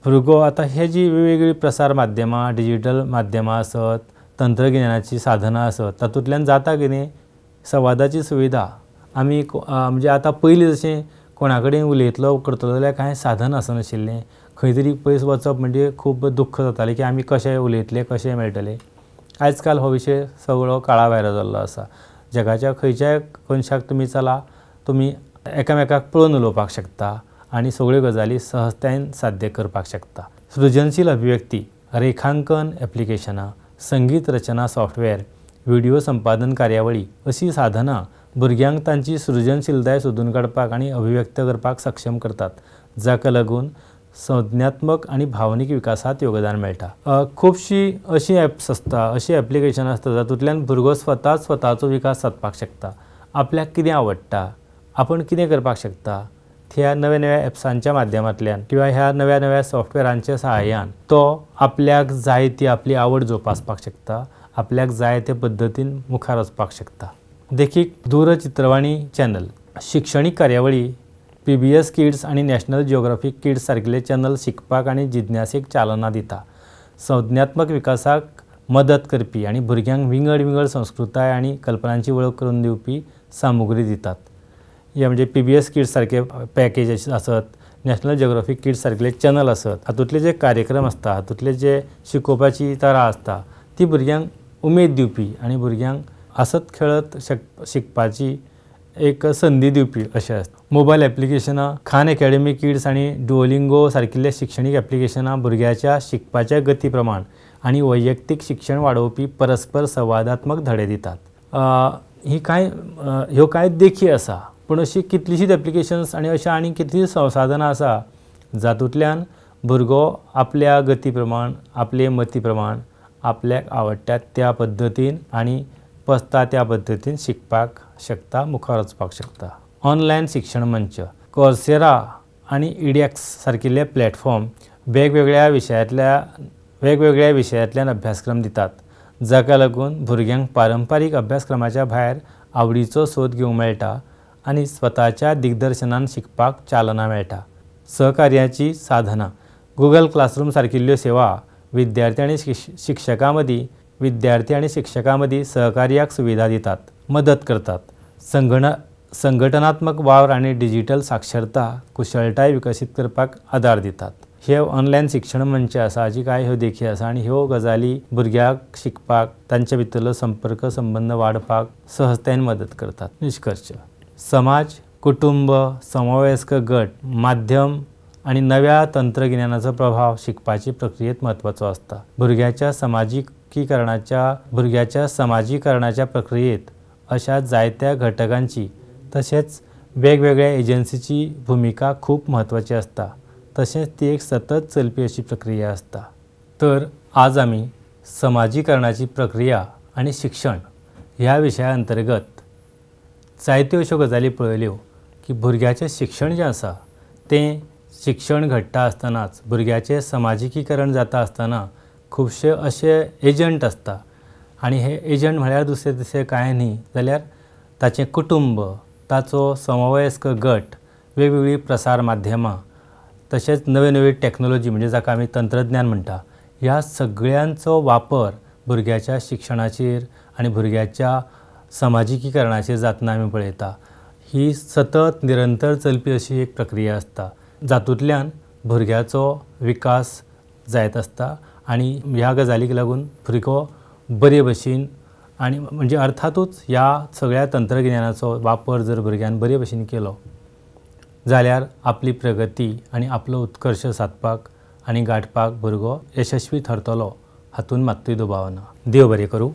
भुरगो आतां हे जी वेगवेगळी प्रसार माध्यमां, डिजिटल माध्यमां आसत, तंत्रगिन्यानाची साधनां आसत, तातूंतल्यान जाता कितें संवादाची सुविधा आमी म्हणजे आतां पयलीं जशें कोणा कडेन उलयतलो करतलो जाल्यार कांय साधन आसनाशिल्लें, खंय तरी पयस वचप म्हणजे खूब दुख्ख जातालें की आमी कशें उलयतले, कशें मेळटलें। आयज काल हो विशय सगळो काळा भायर जाल्लो आसा। जगाच्या खंयच्याय कोनशाक तुमी चला, तुमी एकामेकाक पळोवन उलोवपाक शकता आनी सगळ्यो गजाली सहजतायेन साध्य करपाक शकता। सृजनशील अभिव्यक्ती, रेखांकन ऍप्लिकेशनां, संगीत रचना सॉफ्टवेअर, व्हिडिओ संपादन कार्यावळी अशीं साधनां भुरग्यांक तांची सृजनशीलताय सोदून काडपाक आनी अभिव्यक्त करपाक सक्षम करतात, जाका लागून संज्ञात्मक आनी भावनीक विकासांत योगदान मेळटा। खुबशीं अशीं ऍप्स आसता, अशीं ऍप्लिकेशनां आसता जातूंतल्यान भुरगो स्वताचो विकास सादपाक शकता। आपल्याक कितें आवडटा, आपूण कितें करपाक शकता, ह्या नव्या नव्या ऍप्सांच्या माध्यमांतल्यान किंवा ह्या नव्या नव्या सॉफ्टवेअरांच्या सहाय्यान तो आपल्याक जाय ती आपली आवड जोपासपाक शकता, आपल्याक जाय ते पद्दतीन मुखार वचपाक शकता। देखीक दूरचित्रवाणी चॅनल, शिक्षणीक कार्यावळी, PBS किड्स आनी नॅशनल जिओग्राफीक किड्स सारकिले चॅनल शिकपाक आनी जिज्ञासेक चालना दिता, संज्ञात्मक विकासाक मदत करपी आनी भुरग्यांक विंगड संस्कृताय आनी कल्पनांची वळख करून दिवपी सामुग्री दितात। हे म्हणजे PBS किड्स सारके पॅकेज आसत, नॅशनल जिओग्राफीक किड्स सारकिले चॅनल आसत, हातूंतले जे कार्यक्रम आसता, हातूंतले जे शिकोवपाची तरा आसता ती भुरग्यांक उमेद दिवपी आनी भुरग्यांक हसत खेळत शिकपाची एक संदी दिवपी अशें आसता। मोबायल ऍप्लिकेशनां, खान अकॅडमी किड्स आनी डुओलिंगो सारकिल्ले शिक्षणीक ऍप्लिकेशनां भुरग्याच्या शिकपाच्या गती प्रमाण आनी वैयक्तीक शिक्षण वाडोवपी परस्पर संवादात्मक धडे दितात। ह्यो कांय देखी आसा, पूण अशीं कितलींशींच ऍप्लिकेशन्स आनी अशा आनी कितलींच संसाधनां आसा जातूंतल्यान भुरगो आपल्या गती प्रमाण, आपले मती प्रमाण, आपल्याक आवडटा त्या पद्दतीन आनी पसता त्या पद्दतीन शिकपाक शकता, मुखार वचपाक शकता। ऑनलायन शिक्षण मंच, कोर्सेरा आनी edX सारकिल्ले प्लॅटफॉर्म वेगवेगळ्या विशयांतल्यान अभ्यासक्रम दितात, जाका लागून भुरग्यांक पारंपारीक अभ्यासक्रमाच्या भायर आवडीचो सोद घेवंक मेळटा आनी स्वताच्या दिग्दर्शनान शिकपाक चालना मेळटा। सहकार्याची साधनां, गुगल क्लासरूम सारकिल्ल्यो सेवा विद्यार्थी आनी शिक्षकां मदीं सहकार्याक सुविधा दितात, मदत करतात। संघटनात्मक वावर आनी डिजिटल साक्षरता कुशळटाय विकसीत करपाक आदार दितात। हे ऑनलायन शिक्षण मंच आसा, हाची कांय ह्यो देखी आसा आनी ह्यो गजाली भुरग्याक शिकपाक, तांचे भितरलो संपर्क संबंध वाडपाक सहजतायेन मदत करतात। निश्कर्श, समाज, कुटुंब, समवयस्क गट, माध्यम आनी नव्या तंत्रगिन्यानाचो प्रभाव शिकपाची प्रक्रियेत म्हत्वाचो आसता। भुरग्याच्या समाजीकरणाच्या प्रक्रियेत अशा जायत्या घटकांची तशेंच वेगवेगळ्या एजन्सीची भुमिका खूब म्हत्वाची आसता। तशेंच ती एक सतत चलपी अशी प्रक्रिया आसता। तर आज आमी समाजीकरणाची प्रक्रिया आनी शिक्षण ह्या विशया अंतर्गत जायत्यो अश्यो गजाली पळयल्यो की भुरग्याचें शिक्षण जें आसा तें शिक्षण घडटा आसतनाच भुरग्याचें समाजीकीकरण जाता आसतना खुबशे अशे एजंट आसता आनी हे एजंट म्हळ्यार दुसरे तिसरे कांय न्ही जाल्यार ताचें कुटुंब, ताचो समवयस्क गट, वेगवेगळी प्रसार माध्यमां, तशेंच नवे नवे टॅक्नॉलॉजी म्हणजे जाका आमी तंत्रज्ञान म्हणटा, ह्या सगळ्यांचो वापर भुरग्याच्या शिक्षणाचेर आनी भुरग्याच्या समाजीकीकरणाचेर जातना आमी पळयता। ही सतत निरंतर चलपी अशी एक प्रक्रिया आसता जातूंतल्यान भुरग्याचो विकास जायत आसता आनी ह्या गजालीक लागून भुरगो बरे भशेन आनी म्हणजे अर्थातूच ह्या सगळ्या तंत्रज्ञानाचो वापर जर भुरग्यान बरे भशेन केलो जाल्यार आपली प्रगती आनी आपलो उत्कर्श सादपाक आनी गाठपाक भुरगो यशस्वी ठरतलो हातून मात्तूय दुबाव ना। देव बरें करूं।